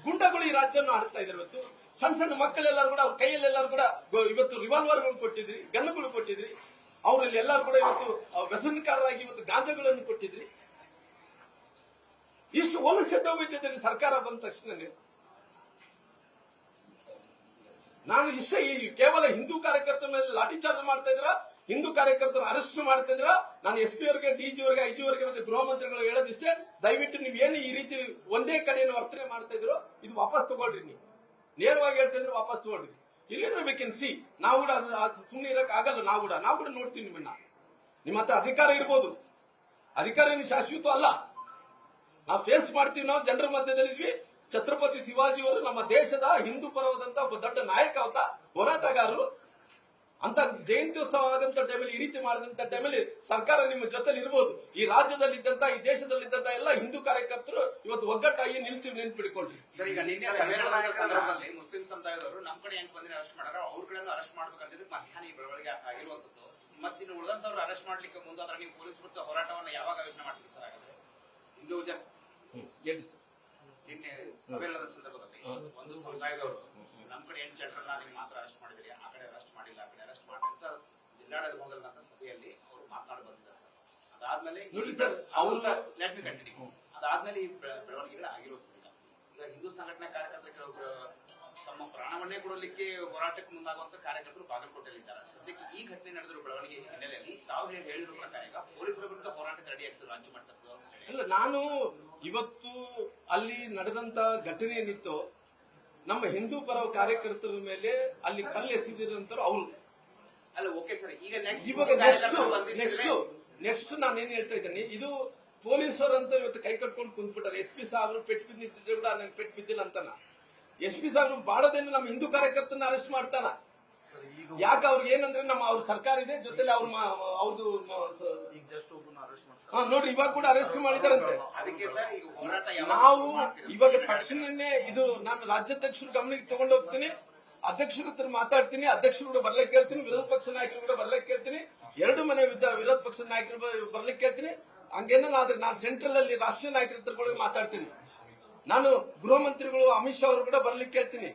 ಗುಂಡಗಳು ಈ ರಾಜ್ಯವನ್ನು ಆಡ್ತಾ ಇದ್ದಾರೆ ಇವತ್ತು ಸಣ್ಣ ಸಣ್ಣ ಮಕ್ಕಳೆಲ್ಲರೂ ಕೂಡ ಅವ್ರ ಕೈಯಲ್ಲೆಲ್ಲರೂ ಕೂಡ ಇವತ್ತು ರಿವಾಲ್ವರ್ಗಳು ಕೊಟ್ಟಿದ್ರಿ ಗನ್ನುಗಳು ಕೊಟ್ಟಿದ್ರಿ ಅವರಲ್ಲಿ ಎಲ್ಲರೂ ಕೂಡ ಇವತ್ತು ವ್ಯಸನಕಾರರಾಗಿ ಇವತ್ತು ಗಾಂಜಾಗಳನ್ನು ಕೊಟ್ಟಿದ್ರಿ ಇಷ್ಟು ಹೋಲಿಸಿದ್ದ ಹೋಗ್ತಿದ್ದೀರಿ ಸರ್ಕಾರ ಬಂದ ತಕ್ಷಣ ನಾನು ಕೇವಲ ಹಿಂದೂ ಕಾರ್ಯಕರ್ತರ ಮೇಲೆ ಲಾಠಿ ಚಾರ್ಜ್ ಮಾಡ್ತಾ ಇದ್ರ ಹಿಂದೂ ಕಾರ್ಯಕರ್ತರ ಅರೆಸ್ಟ್ ಮಾಡ್ತಾ ಇದ್ರ ನಾನು ಎಸ್ ಪಿ ಅವರಿಗೆ ಡಿಜಿ ಅವರಿಗೆ ಐಜಿ ಅವರಿಗೆ ಮತ್ತೆ ಗೃಹ ಮಂತ್ರಿಗಳು ಹೇಳೋದಿಷ್ಟೇ ದಯವಿಟ್ಟು ನೀವು ಏನು ಈ ರೀತಿ ಒಂದೇ ಕಡೆಯನ್ನು ವರ್ತನೆ ಮಾಡ್ತಾ ಇದ್ರು ಇದು ವಾಪಸ್ ತಗೊಳ್ರಿ ನೀವು ನೇರವಾಗಿ ಹೇಳ್ತಾ ಇದ್ರೆ ವಾಪಸ್ ತಗೊಳ್ರಿ ಇಲ್ಲಿದ್ರೆ ಬೇಕೇನ್ ಸಿ ನಾವು ಕೂಡ ಸುಮ್ಮನೆ ಇರಕ್ ಆಗಲ್ಲ ನಾವು ಕೂಡ ನೋಡ್ತೀವಿ ನಿಮ್ಮನ್ನ ನಿಮ್ಮ ಹತ್ರ ಅಧಿಕಾರ ಇರ್ಬೋದು ಅಧಿಕಾರ ಏನು ಶಾಶ್ವತ ಅಲ್ಲ ನಾವು ಫೇಸ್ ಮಾಡ್ತೀವಿ ನಾವು ಜನರ ಮಧ್ಯದಲ್ಲಿದ್ವಿ ಛತ್ರಪತಿ ಶಿವಾಜಿ ಅವರು ನಮ್ಮ ದೇಶದ ಹಿಂದೂ ಪರವಾದಂತ ಒಬ್ಬ ದೊಡ್ಡ ನಾಯಕ ಅಂತ ಹೋರಾಟಗಾರರು ಅಂತ ಜಯಂತ್ಯೋತ್ಸವ ಆಗಂತ ಟೈಮಲ್ಲಿ ಈ ರೀತಿ ಮಾಡಿದಂತ ಟೈಮಲ್ಲಿ ಸರ್ಕಾರ ನಿಮ್ಮ ಜೊತೆಲಿ ಇರ್ಬೋದು ಈ ರಾಜ್ಯದಲ್ಲಿದ್ದಂತ ಈ ದೇಶದಲ್ಲಿದ್ದಂತ ಎಲ್ಲ ಹಿಂದೂ ಕಾರ್ಯಕರ್ತರು ಇವತ್ತು ಒಗ್ಗಟ್ಟಾಗಿ ನಿಲ್ತೀವಿ ನೆನ್ಪಿಡ್ಕೊಳ್ರಿ ಸರ್ ಈಗ ನಿನ್ನೆ ಸಮ್ಮೇಳನದ ಸಂದರ್ಭದಲ್ಲಿ ಮುಸ್ಲಿಂ ಸಮುದಾಯದವರು ನಮ್ಮ ಕಡೆ 8 ಮಂದಿನ ಅರೆಸ್ಟ್ ಮಾಡಾರ ಅವ್ರ ಕಡೆನೂ ಅರೆಸ್ಟ್ ಮಾಡ್ಬೇಕಂತಿದ್ದು ಮಧ್ಯಾಹ್ನ ಈ ಬೆಳವಣಿಗೆ ಆಗಿರುವಂತದ್ದು ಮತ್ತಿನ್ನು ಉಳಿದಂತವ್ರು ಅರೆಸ್ಟ್ ಮಾಡ್ಲಿಕ್ಕೆ ಮುಂದಾದ್ರೆ ನೀವು ಪೊಲೀಸ್ ವಿರುದ್ಧ ಹೋರಾಟವನ್ನು ಯಾವಾಗ ಯೋಚನೆ ಮಾಡ್ತೀವಿ ಸರ್ ಹಾಗಾದ್ರೆ ಹಿಂದೂ ಜನ ಹೇಳಿ ಸರ್ ನಿನ್ನೆ ಸಮ್ಮೇಳನದ ಸಂದರ್ಭದಲ್ಲಿ ಒಂದು ಸಮುದಾಯದವರು ನಮ್ಮ ಕಡೆ 8 ಜನರನ್ನ ನೀವು ಮಾತ್ರ ಅರೆಸ್ಟ್ ಮಾಡಿದ್ರಿ ಆ ಕಡೆ ಅರೆಸ್ಟ್ ಮಾಡಿಲ್ಲ ಆ ಕಡೆ ಅರೆಸ್ಟ್ ಮಾಡಿ ಅಂತ ಜಿಲ್ಲಾಡಳಿತ ಹೋಗದಂತ ಸಭೆಯಲ್ಲಿ ಅವರು ಮಾತನಾಡಿ ಬಂದಿದ್ದಾರೆ ಸರ್ ಅದಾದ್ಮೇಲೆ ನೋಡಿ ಸರ್ ಲೆಟ್ ಮಿ ಕಂಟಿನ್ಯೂ ಅದಾದ್ಮೇಲೆ ಈ ಬೆಳವಣಿಗೆಗಳು ಆಗಿರೋದು ಸರ್ ಈಗ ಹಿಂದೂ ಸಂಘಟನಾ ಕಾರ್ಯಕರ್ತರು ಕೆಲವರು ತಮ್ಮ ಪ್ರಾಣವನ್ನೇ ಕೊಡಲಿಕ್ಕೆ ಹೋರಾಟಕ್ಕೆ ಮುಂದಾಗುವಂತ ಕಾರ್ಯಕರ್ತರು ಬಾಗಲಕೋಟೆಯಲ್ಲಿದ್ದಾರೆ ಸದ್ಯಕ್ಕೆ ಈ ಘಟನೆ ನಡೆದಿರುವ ಬೆಳವಣಿಗೆ ಹಿನ್ನೆಲೆಯಲ್ಲಿ ತಾವು ಹೇಳಿರುವ ಪ್ರಕಾರ ಈಗ ಪೊಲೀಸರ ವಿರುದ್ಧ ಹೋರಾಟಕ್ಕೆ ರೆಡಿ ಆಗ್ತಿದ್ರು ರಾಜ್ಯ ಮಟ್ಟದ್ದು ಇಲ್ಲ ನಾನು ಇವತ್ತು ಅಲ್ಲಿ ನಡೆದಂತ ಘಟನೆ ಏನಿತ್ತು ನಮ್ಮ ಹಿಂದೂ ಪರ ಕಾರ್ಯಕರ್ತರ ಮೇಲೆ ಅಲ್ಲಿ ಕಲ್ಲು ಎಸೆದಿರಂತರು ಅವರು ಅಲ್ಲ ಓಕೆ ಸರ್ ಈಗ ಇವಾಗ ನೆಕ್ಸ್ಟ್ ನಾನೇನ್ ಹೇಳ್ತಾ ಇದ್ದೀನಿ ಇದು ಪೊಲೀಸರಂತ ಇವತ್ತು ಕೈ ಕಟ್ಕೊಂಡು ಕುಂತ್ಬಿಟ್ಟಾರೆ ಎಸ್ ಪಿ ಸಾಹೇಬರು ಪೆಟ್ಟು ಬಿದ್ದಿದ್ರೆ ಕೂಡ ನನ್ ಪೆಟ್ಟು ಬಿದ್ದಿಲ್ಲ ಅಂತಾನ ಎಸ್ ಪಿ ಸಾಹೇಬರು ಬಾಡದೇನು ನಮ್ಮ ಹಿಂದೂ ಕಾರ್ಯಕರ್ತನ ಅರೆಸ್ಟ್ ಮಾಡ್ತಾನ ಯಾಕೆ ಅವ್ರಿಗೆ ಏನಂದ್ರೆ ಅವ್ರ ಸರ್ಕಾರ ಇದೆ ಜೊತೆಲಿ ಅವ್ರದ್ದು ನೋಡ್ರಿ ಇವಾಗ ಕೂಡ ಅರೆಸ್ಟ್ ಮಾಡಿದಾರಂತೆ ನಾವು ಇವಾಗ ತಕ್ಷಣನೇ ಇದು ನಾನು ರಾಜ್ಯಾಧ್ಯಕ್ಷರ ಗಮನಕ್ಕೆ ತಗೊಂಡು ಹೋಗ್ತೀನಿ ಅಧ್ಯಕ್ಷರ ಹತ್ರ ಮಾತಾಡ್ತೀನಿ ಅಧ್ಯಕ್ಷರು ಕೂಡ ಬರ್ಲಿಕ್ಕೆ ಕೇಳ್ತೀನಿ ವಿರೋಧ ಪಕ್ಷ ನಾಯಕರು ಕೂಡ ಬರ್ಲಿಕ್ಕೆ ಕೇಳ್ತೀನಿ ಎರಡು ಮನೆ ವಿರೋಧ ಪಕ್ಷದ ನಾಯಕರು ಬರ್ಲಿಕ್ಕೆ ಕೇಳ್ತೀನಿ ಹಂಗೇನಾದ್ರೆ ನಾನು ಸೆಂಟ್ರಲ್ ಅಲ್ಲಿ ರಾಷ್ಟ್ರೀಯ ನಾಯಕರ ಹತ್ರ ಮಾತಾಡ್ತೀನಿ ನಾನು ಗೃಹ ಮಂತ್ರಿಗಳು ಅಮಿತ್ ಶಾ ಅವರು ಕೂಡ ಬರ್ಲಿಕ್ಕೆ ಕೇಳ್ತೀನಿ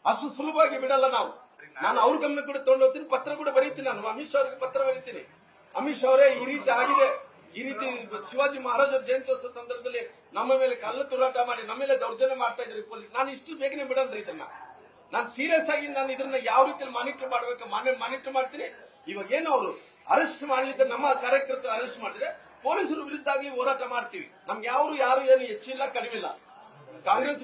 ಅಷ್ಟು ಸುಲಭವಾಗಿ ಬಿಡಲ್ಲ ನಾನು ಅವ್ರ ಗಮನ ಕೂಡ ತಗೊಂಡು ಹೋಗ್ತೀನಿ ಪತ್ರ ಕೂಡ ಬರೀತೀನಿ ನಾನು ಅಮಿತ್ ಶಾ ಅವರಿಗೆ ಪತ್ರ ಬರೀತೀನಿ ಅಮಿತ್ ಶಾ ಅವರೇ ಈ ರೀತಿ ಆಗಿದೆ ಈ ರೀತಿ ಶಿವಾಜಿ ಮಹಾರಾಜರ ಜಯಂತ್ಯೋತ್ಸವ ಸಂದರ್ಭದಲ್ಲಿ ನಮ್ಮ ಮೇಲೆ ಕಲ್ಲು ತೂರಾಟ ಮಾಡಿ ನಮ್ಮ ಮೇಲೆ ದೌರ್ಜನ್ಯ ಮಾಡ್ತಾ ಇದ್ರಿ ಪೊಲೀಸ್ ನಾನು ಇಷ್ಟು ಬೇಗನೆ ಬಿಡಲ್ರಿ ಇದನ್ನ ನಾನು ಸೀರಿಯಸ್ ಆಗಿ ನಾನು ಇದನ್ನ ಯಾವ ರೀತಿಯಲ್ಲಿ ಮಾನಿಟರ್ ಮಾಡ್ಬೇಕು ಮಾನಿಟರ್ ಮಾಡ್ತೀನಿ ಇವಾಗ ಏನು ಅವರು ಅರೆಸ್ಟ್ ಮಾಡಲಿದ್ದ ನಮ್ಮ ಕಾರ್ಯಕರ್ತರು ಅರೆಸ್ಟ್ ಮಾಡಿದ್ರೆ ಪೊಲೀಸರು ವಿರುದ್ಧವಾಗಿ ಹೋರಾಟ ಮಾಡ್ತೀವಿ ನಮ್ಗೆ ಯಾರು ಏನು ಹೆಚ್ಚಿಲ್ಲ ಕಡಿಮೆ ಇಲ್ಲ ಕಾಂಗ್ರೆಸ್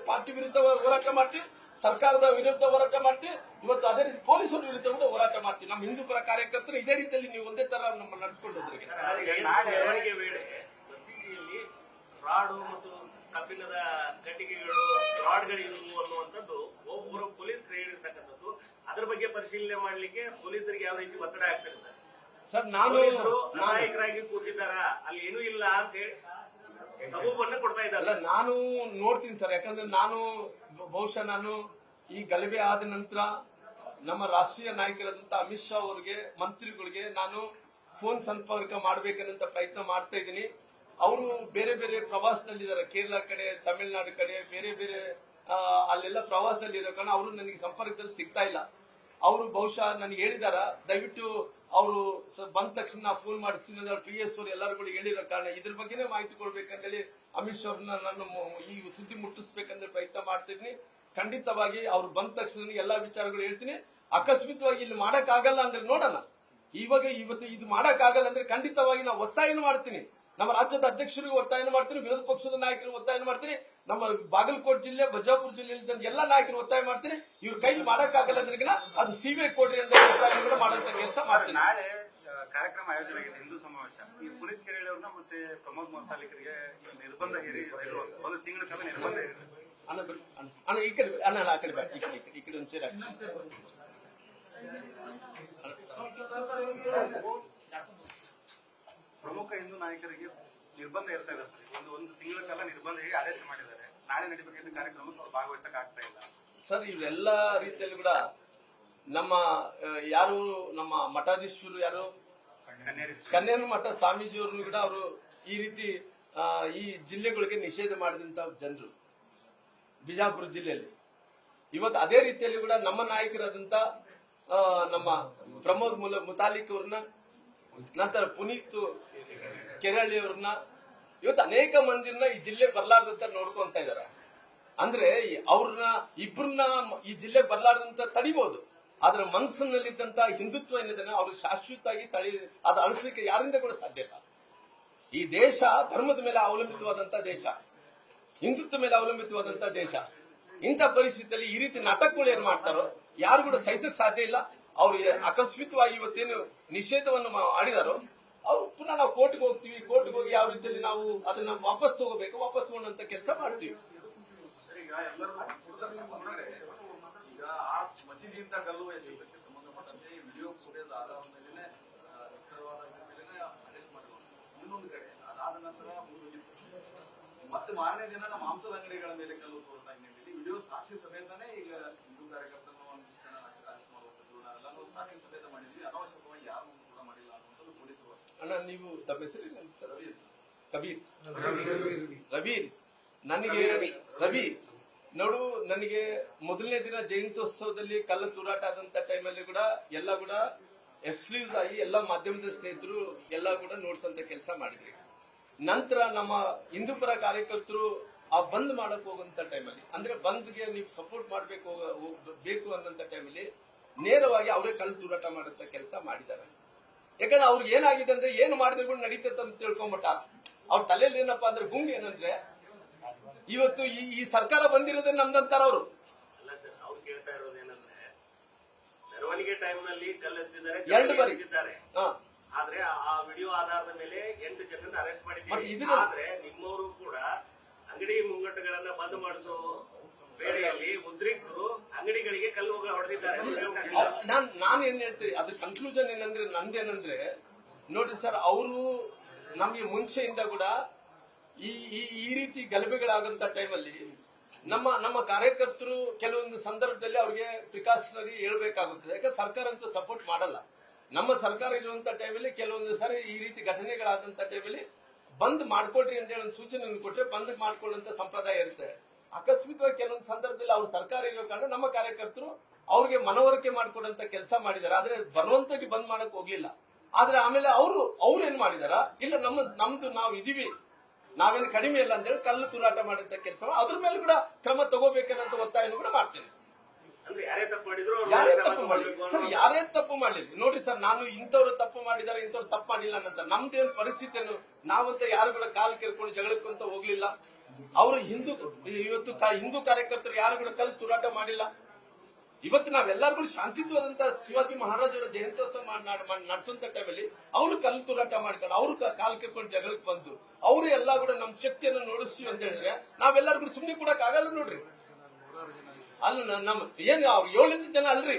ಪಾರ್ಟಿ ವಿರುದ್ಧ ಹೋರಾಟ ಮಾಡ್ತೀವಿ ಸರ್ಕಾರದ ವಿರುದ್ಧ ಹೋರಾಟ ಮಾಡ್ತೀವಿ ಇವತ್ತು ಅದೇ ರೀತಿ ಪೊಲೀಸರ ವಿರುದ್ಧ ಕೂಡ ಹೋರಾಟ ಮಾಡ್ತೀವಿ ನಮ್ಮ ಹಿಂದೂ ಪರ ಕಾರ್ಯಕರ್ತರು ಇದೇ ರೀತಿಯಲ್ಲಿ ನೀವು ಒಂದೇ ತರ ನಮ್ಮ ನಡೆಸ್ಕೊಂಡು ಹೋದ್ರಿಗೆ ಮಸೀದಿಯಲ್ಲಿ ರಾಡು ಮತ್ತು ಕಬ್ಬಿಣದ ಕಟ್ಟಿಗೆಗಳು ರಾಡ್ಗಳಿರುವು ಅನ್ನುವಂಥದ್ದು ಒಬ್ಬರು ಪೊಲೀಸರು ಹೇಳಿರ್ತಕ್ಕಂಥದ್ದು ಅದ್ರ ಬಗ್ಗೆ ಪರಿಶೀಲನೆ ಮಾಡ್ಲಿಕ್ಕೆ ಪೊಲೀಸರಿಗೆ ಯಾವ ರೀತಿ ಒತ್ತಡ ಆಗ್ತದೆ ಸರ್ ನಾನು ನಾಯಕರಾಗಿ ಕೂತಿದ್ದಾರ ಅಲ್ಲಿ ಏನೂ ಇಲ್ಲ ಅಂತ ಹೇಳಿ ಸಬೂಬನ್ನು ಕೊಡ್ತಾ ಇದ್ದಾರೆ ನಾನು ನೋಡ್ತೀನಿ ಸರ್ ಯಾಕಂದ್ರೆ ಬಹುಶಃ ನಾನು ಈ ಗಲಭೆ ಆದ ನಂತರ ನಮ್ಮ ರಾಷ್ಟ್ರೀಯ ನಾಯಕರಾದಂತ ಅಮಿತ್ ಶಾ ಅವರಿಗೆ ಮಂತ್ರಿಗಳಿಗೆ ನಾನು ಫೋನ್ ಸಂಪರ್ಕ ಮಾಡ್ಬೇಕನ್ನಂತ ಪ್ರಯತ್ನ ಮಾಡ್ತಾ ಇದ್ದೀನಿ ಅವರು ಬೇರೆ ಬೇರೆ ಪ್ರವಾಸದಲ್ಲಿದ್ದಾರೆ ಕೇರಳ ಕಡೆ ತಮಿಳುನಾಡು ಕಡೆ ಬೇರೆ ಬೇರೆ ಅಲ್ಲೆಲ್ಲ ಪ್ರವಾಸದಲ್ಲಿ ಇರೋ ಕಾರಣ ಅವರು ನನಗೆ ಸಂಪರ್ಕದಲ್ಲಿ ಸಿಗ್ತಾ ಇಲ್ಲ ಅವರು ಬಹುಶಃ ನನಗೆ ಹೇಳಿದಾರ ದಯವಿಟ್ಟು ಅವರು ಬಂದ ತಕ್ಷಣ ಫೋನ್ ಮಾಡಿಸ್ತೀನಿ PS ಅವರು ಎಲ್ಲರೂ ಕೂಡ ಹೇಳಿರೋ ಕಾರಣ ಇದ್ರ ಬಗ್ಗೆನೇ ಮಾಹಿತಿ ಕೊಡ್ಬೇಕಂತೇಳಿ ಅಮಿತ್ ಶಾ ಅವ್ರನ್ನ ನಾನು ಈ ಸುದ್ದಿ ಮುಟ್ಟಿಸ್ಬೇಕಂದ್ರೆ ಪ್ರಯತ್ನ ಮಾಡ್ತಿದ್ದೀನಿ ಖಂಡಿತವಾಗಿ ಅವ್ರು ಬಂದ ತಕ್ಷಣ ಎಲ್ಲಾ ವಿಚಾರಗಳು ಹೇಳ್ತೀನಿ ಅಕಸ್ಮಿತವಾಗಿ ಇಲ್ಲಿ ಮಾಡಕ್ ಆಗಲ್ಲ ಅಂದ್ರೆ ನೋಡೋಣ ಇವತ್ತು ಇದು ಮಾಡಕ್ ಆಗಲ್ಲ ಅಂದ್ರೆ ಖಂಡಿತವಾಗಿ ನಾವು ಒತ್ತಾಯ ಮಾಡ್ತೀನಿ ನಮ್ಮ ರಾಜ್ಯದ ಅಧ್ಯಕ್ಷರಿಗೆ ಒತ್ತಾಯ ಮಾಡ್ತೀನಿ ವಿರೋಧ ಪಕ್ಷದ ನಾಯಕರಿಗೆ ಒತ್ತಾಯ ಮಾಡ್ತೀನಿ ನಮ್ಮ ಬಾಗಲಕೋಟೆ ಜಿಲ್ಲೆ ಬಜಾಪುರ ಜಿಲ್ಲೆಯಲ್ಲಿ ಎಲ್ಲಾ ನಾಯಕರು ಒತ್ತಾಯ ಮಾಡ್ತೀನಿ ಇವ್ರ ಕೈಲಿ ಮಾಡಕ್ ಆಗಲ್ಲ ಅಂದ್ರೆ ಅದು ಸಿಬಿಐ ಕೊಡ್ರಿ ಅಂತ ಒತ್ತಾಯ ಕೂಡ ಮಾಡುವಂತ ಕೆಲಸ ಮಾಡ್ತೀನಿ ನಾಳೆ ಕಾರ್ಯಕ್ರಮ ಆಯೋಜನೆ ಆಗಿದೆ ಹಿಂದೂ ಸಮಾವೇಶ ಈ ಪುನೀತ್ ಕೆರೆಳಿ ಅವ್ರನ್ನ ಮತ್ತೆ ಪ್ರಮೋದ್ ಮೊತ್ತಾಲಿಕರಿಗೆ ನಿರ್ಬಂಧ ಹೇರಿ ಒಂದು ತಿಂಗಳ ಕಾಲ ನಿರ್ಬಂಧ ಹೇರಿ ಅಣ್ಣ ಈ ಕಡೆ ಅಣ್ಣ ಆ ಕಡೆ ಬಾ ಈ ಕಡೆ ಒಂದು ಸೇರಿ ಪ್ರಮುಖ ಹಿಂದೂ ನಾಯಕರಿಗೆ ನಿರ್ಬಂಧ ಇರ್ತಾ ಇದೆ ಸರ್. ಒಂದು ತಿಂಗಳ ಕಾಲ ನಿರ್ಬಂಧ ಹೇಗೆ ಆದೇಶ ಮಾಡಿದ್ದಾರೆ. ನಾಳೆ ನಡೀಬೇಕಿದ್ದ ಕಾರ್ಯಕ್ರಮಕ್ಕೆ ಅವ್ರು ಭಾಗವಹಿಸಕ್ ಆಗ್ತಾ ಇಲ್ಲ ಸರ್. ಇವೆಲ್ಲ ರೀತಿಯಲ್ಲಿ ಕೂಡ ನಮ್ಮ ಯಾರು ನಮ್ಮ ಮಠಾಧೀಶರು ಯಾರು ಕನ್ನೇರು ಮಠ ಸ್ವಾಮೀಜಿಯವ್ರನ್ನು ಕೂಡ ಅವರು ಈ ರೀತಿ ಈ ಜಿಲ್ಲೆಗಳಿಗೆ ನಿಷೇಧ ಮಾಡಿದಂತ ಜನರು ಬಿಜಾಪುರ ಜಿಲ್ಲೆಯಲ್ಲಿ. ಇವತ್ತು ಅದೇ ರೀತಿಯಲ್ಲಿ ಕೂಡ ನಮ್ಮ ನಾಯಕರಾದಂತ ನಮ್ಮ ಪ್ರಮೋದ್ ಮುತಾಲಿಕ್ ಅವ್ರನ್ನ, ನಂತರ ಪುನೀತ್ ಕೆರಳಿ ಅವ್ರನ್ನ, ಇವತ್ತು ಅನೇಕ ಮಂದಿನ ಈ ಜಿಲ್ಲೆ ಬರ್ಲಾರ್ದಂತ ನೋಡ್ಕೊಂತ ಇದಾರೆ. ಅಂದ್ರೆ ಅವ್ರನ್ನ ಇಬ್ಬರನ್ನ ಈ ಜಿಲ್ಲೆ ಬರ್ಲಾರ್ದಂತ ತಡಿಬಹುದು, ಆದ್ರೆ ಮನಸ್ಸಿನಲ್ಲಿದ್ದಂತ ಹಿಂದುತ್ವ ಏನಿದೆ ಅವ್ರಿಗೆ ಶಾಶ್ವತವಾಗಿ ಅದು ಅಳಿಸ್ಲಿಕ್ಕೆ ಯಾರಿಂದ ಕೂಡ ಸಾಧ್ಯ ಇಲ್ಲ. ಈ ದೇಶ ಧರ್ಮದ ಮೇಲೆ ಅವಲಂಬಿತವಾದಂತ ದೇಶ, ಹಿಂದುತ್ವ ಮೇಲೆ ಅವಲಂಬಿತವಾದಂತ ದೇಶ. ಇಂಥ ಪರಿಸ್ಥಿತಿಯಲ್ಲಿ ಈ ರೀತಿ ನಾಟಕಗಳು ಏನ್ ಮಾಡ್ತಾರೋ ಯಾರು ಕೂಡ ಸಹಿಸಕ್ ಸಾಧ್ಯ ಇಲ್ಲ. ಅವ್ರು ಆಕಸ್ಮಿಕವಾಗಿ ಇವತ್ತೇನು ನಿಷೇಧವನ್ನು ಮಾಡಿದಾರೋ ಅವ್ರು ಪುನಃ ನಾವು ಕೋರ್ಟ್ಗೆ ಹೋಗ್ತೀವಿ, ಕೋರ್ಟ್ಗೆ ಹೋಗಿ ಯಾವ ರೀತಿಯಲ್ಲಿ ನಾವು ಅದನ್ನ ವಾಪಸ್ ತಗೋಬೇಕು, ವಾಪಸ್ ತಗೊಂಡಂತ ಕೆಲಸ ಮಾಡ್ತೀವಿ. ಈಗ ಎಲ್ಲರೂ ಈಗ ಆ ಮಸೀದಿಯಿಂದ ಕಲ್ಲು ಎಸೆಯುವುದಕ್ಕೆ ಸಂಬಂಧಪಟ್ಟಂತೆ ಈ ವಿಡಿಯೋ ಫುಟೇಜ್ ಆಧಾರದ ಮೇಲೆ ಅರೆಸ್ಟ್ ಮಾಡಿದ್ರು. ಇನ್ನೊಂದು ಕಡೆ ಅದಾದ ನಂತರ ಮುಂದೋಗಿತ್ತು. ಮತ್ತೆ ಮಾರನೇ ದಿನ ನಮ್ಮ ಮಾಂಸದ ಅಂಗಡಿಗಳ ಮೇಲೆ ಕಲ್ಲು ತೋರ್ತಾ ಹಿನ್ನೆಲೆಯಲ್ಲಿ ವಿಡಿಯೋ ಸಾಕ್ಷಿ ಸಮೇತನೇ ಈಗ ಹಿಂದೂ ಕಾರ್ಯಕರ್ತರನ್ನು ಒಂದಿಷ್ಟು ಜನ ಅರೆಸ್ಟ್ ಮಾಡುವಂಥದ್ದು ನಾವೆಲ್ಲ ಸಾಕ್ಷಿ ಸಮೇತ ಮಾಡಿದ್ವಿ. ಅನಾವಶ್ಯಕವಾಗಿ ಯಾರು ಕೂಡ ಮಾಡಿಲ್ಲ ಅನ್ನುವಂಥದ್ದು ಪೊಲೀಸರು. ಅಣ್ಣ ನೀವು ತಮ್ಮ ಹೆಸರು ಕಬೀರ್ ರವೀರ್. ನನಗೆ ರವಿ ನೋಡು, ನನಗೆ ಮೊದಲನೇ ದಿನ ಜಯಂತ್ಯೋತ್ಸವದಲ್ಲಿ ಕಳ್ಳ ತೂರಾಟ ಆದಂತ ಟೈಮಲ್ಲಿ ಕೂಡ ಎಲ್ಲ ಕೂಡ ಎಕ್ಸ್ಕ್ಲೂಸ್ ಆಗಿ ಎಲ್ಲ ಮಾಧ್ಯಮದ ಸ್ನೇಹಿತರು ಎಲ್ಲ ಕೂಡ ನೋಡ್ಸಂತ ಕೆಲಸ ಮಾಡಿದ್ರಿ. ನಂತರ ನಮ್ಮ ಹಿಂದೂಪರ ಕಾರ್ಯಕರ್ತರು ಆ ಬಂದ್ ಮಾಡಕ್ ಹೋಗುವಂತ ಟೈಮಲ್ಲಿ, ಅಂದ್ರೆ ಬಂದ್ಗೆ ನೀವು ಸಪೋರ್ಟ್ ಬೇಕು ಅನ್ನೋಂತ ಟೈಮಲ್ಲಿ ನೇರವಾಗಿ ಅವರೇ ಕಳ್ಳ ತೂರಾಟ ಮಾಡಂತ ಕೆಲಸ ಮಾಡಿದ್ದಾರೆ. ಯಾಕಂದ್ರೆ ಅವ್ರಿಗೆ ಏನಾಗಿದೆ ಅಂದ್ರೆ ಏನು ಮಾಡಿದ್ರೆ ಕೂಡ ನಡೀತೈತೆ ಅಂತ ತಿಳ್ಕೊಂಬಿಟ್ಟ. ಅವ್ರ ತಲೆಯಲ್ಲಿ ಏನಪ್ಪಾ ಅಂದ್ರೆ ಗುಂಗ್ ಏನಂದ್ರೆ ಇವತ್ತು ಈ ಸರ್ಕಾರ ಬಂದಿರೋದೇ ನಮ್ದಂತಾರ ಅವರು. ಅಲ್ಲ ಸರ್, ಅವ್ರು ಕೇಳ್ತಾ ಇರೋದೇನಂದ್ರೆ ಮೆರವಣಿಗೆ ಟೈಮ್ ನಲ್ಲಿ ಕಲ್ಲೆಸೆದಿದ್ದಾರೆ, 2 ಬಾರಿ. ಆದ್ರೆ ಆ ವಿಡಿಯೋ ಆಧಾರದ ಮೇಲೆ 8 ಜನರನ್ನ ಅರೆಸ್ಟ್ ಮಾಡಿದ್ದೀವಿ. ಆದ್ರೆ ನಿಮ್ಮವರು ಕೂಡ ಅಂಗಡಿ ಮುಂಗಟ್ಟುಗಳನ್ನ ಬಂದ್ ಮಾಡಿಸೋ ವೇಳೆಯಲ್ಲಿ ಉದ್ರಿಕ್ತರು ಅಂಗಡಿಗಳಿಗೆ ಕಲ್ಲು ಹೊಡೆದಿದ್ದಾರೆ. ನಾನು ಏನ್ ಹೇಳ್ತೀನಿ, ಅದ್ರ ಕನ್ಕ್ಲೂಷನ್ ಏನಂದ್ರೆ ನಂದೇನಂದ್ರೆ ನೋಡ್ರಿ ಸರ್, ಅವರು ನಮ್ಗೆ ಮುಂಚೆಯಿಂದ ಕೂಡ ಈ ರೀತಿ ಗಲಭೆಗಳಾಗಂತ ಟೈಮಲ್ಲಿ ನಮ್ಮ ಕಾರ್ಯಕರ್ತರು ಕೆಲವೊಂದು ಸಂದರ್ಭದಲ್ಲಿ ಅವ್ರಿಗೆ ಪ್ರಿಕಾಷನರಿ ಹೇಳ್ಬೇಕಾಗುತ್ತದೆ. ಯಾಕಂದ್ರೆ ಸರ್ಕಾರ ಅಂತ ಸಪೋರ್ಟ್ ಮಾಡಲ್ಲ. ನಮ್ಮ ಸರ್ಕಾರ ಇರುವಂತ ಟೈಮಲ್ಲಿ ಕೆಲವೊಂದು ಸಾರಿ ಈ ರೀತಿ ಘಟನೆಗಳಾದಂತ ಟೈಮಲ್ಲಿ ಬಂದ್ ಮಾಡ್ಕೊಳ್ರಿ ಅಂತ ಹೇಳಿ ಒಂದು ಸೂಚನೆ ಕೊಟ್ರೆ ಬಂದ್ ಮಾಡ್ಕೊಳ್ಳುವಂತ ಸಂಪ್ರದಾಯ ಇರುತ್ತೆ. ಆಕಸ್ಮಿಕವಾಗಿ ಕೆಲವೊಂದು ಸಂದರ್ಭದಲ್ಲಿ ಅವ್ರ ಸರ್ಕಾರ ಇರೋ ಕಾರಣ ನಮ್ಮ ಕಾರ್ಯಕರ್ತರು ಅವ್ರಿಗೆ ಮನವರಿಕೆ ಮಾಡ್ಕೊಡಂತ ಕೆಲಸ ಮಾಡಿದ್ದಾರೆ. ಆದ್ರೆ ಬಲವಂತವಾಗಿ ಬಂದ್ ಮಾಡಕ್ ಹೋಗ್ಲಿಲ್ಲ. ಆದ್ರೆ ಆಮೇಲೆ ಅವ್ರು ಏನ್ ಮಾಡಿದಾರ, ಇಲ್ಲ ನಮ್ದು ನಾವು ಇದೀವಿ, ನಾವೇನು ಕಡಿಮೆ ಇಲ್ಲ ಅಂತ ಹೇಳಿ ಕಲ್ಲು ತೂರಾಟ ಮಾಡಿದಂತ ಕೆಲಸ, ಅದ್ರ ಮೇಲೆ ಕೂಡ ಕ್ರಮ ತಗೋಬೇಕನ್ನಂತ ಒತ್ತಾಯನೂ ಕೂಡ ಮಾಡ್ತೇನೆ. ಯಾರೇ ತಪ್ಪು ಮಾಡಲಿ ನೋಡ್ರಿ ಸರ್, ನಾನು ಇಂಥವ್ರು ತಪ್ಪು ಮಾಡಿದಾರೆ, ಇಂಥವ್ರು ತಪ್ಪು ಮಾಡಿಲ್ಲ ಅನ್ನಂತ ನಮ್ದೇನು ಪರಿಸ್ಥಿತಿ ಏನು, ನಾವಂತ ಯಾರುಗಳ ಕಾಲು ಕೆರ್ಕೊಂಡು ಜಗಳಕ್ಕಂತ ಹೋಗ್ಲಿಲ್ಲ. ಅವರು ಹಿಂದೂ ಕಾರ್ಯಕರ್ತರು ಯಾರು ಕೂಡ ಕಲ್ಲು ತೂರಾಟ ಮಾಡಿಲ್ಲ. ಇವತ್ತು ನಾವೆಲ್ಲರೂ ಕೂಡ ಶಾಂತಿಯುತವಾದಂತ ಶಿವಾಜಿ ಮಹಾರಾಜರ ಜಯಂತ್ಯೋತ್ಸವ ನಡೆಸುವಂತ ಟೈಮಲ್ಲಿ ಅವರು ಕಲ್ಲು ತೂರಾಟ ಮಾಡ್ಕೊಂಡು ಅವ್ರು ಕಾಲು ಕೆರ್ಕೊಂಡು ಜಗಳಕ್ಕೆ ಬಂದು ಅವರು ಎಲ್ಲ ಕೂಡ ನಮ್ ಶಕ್ತಿಯನ್ನು ನೋಡಿಸ್ತೀವಿ ಅಂತ ಹೇಳಿದ್ರೆ ನಾವೆಲ್ಲರೂ ಕೂಡ ಸುಮ್ಮನೆ ಕೊಡಕ್ ಆಗಲ್ಲ ನೋಡ್ರಿ. ಅಲ್ಲ ನಮ್ ಏನ್ ಅವ್ರು 7 ಜನ ಅಲ್ರಿ,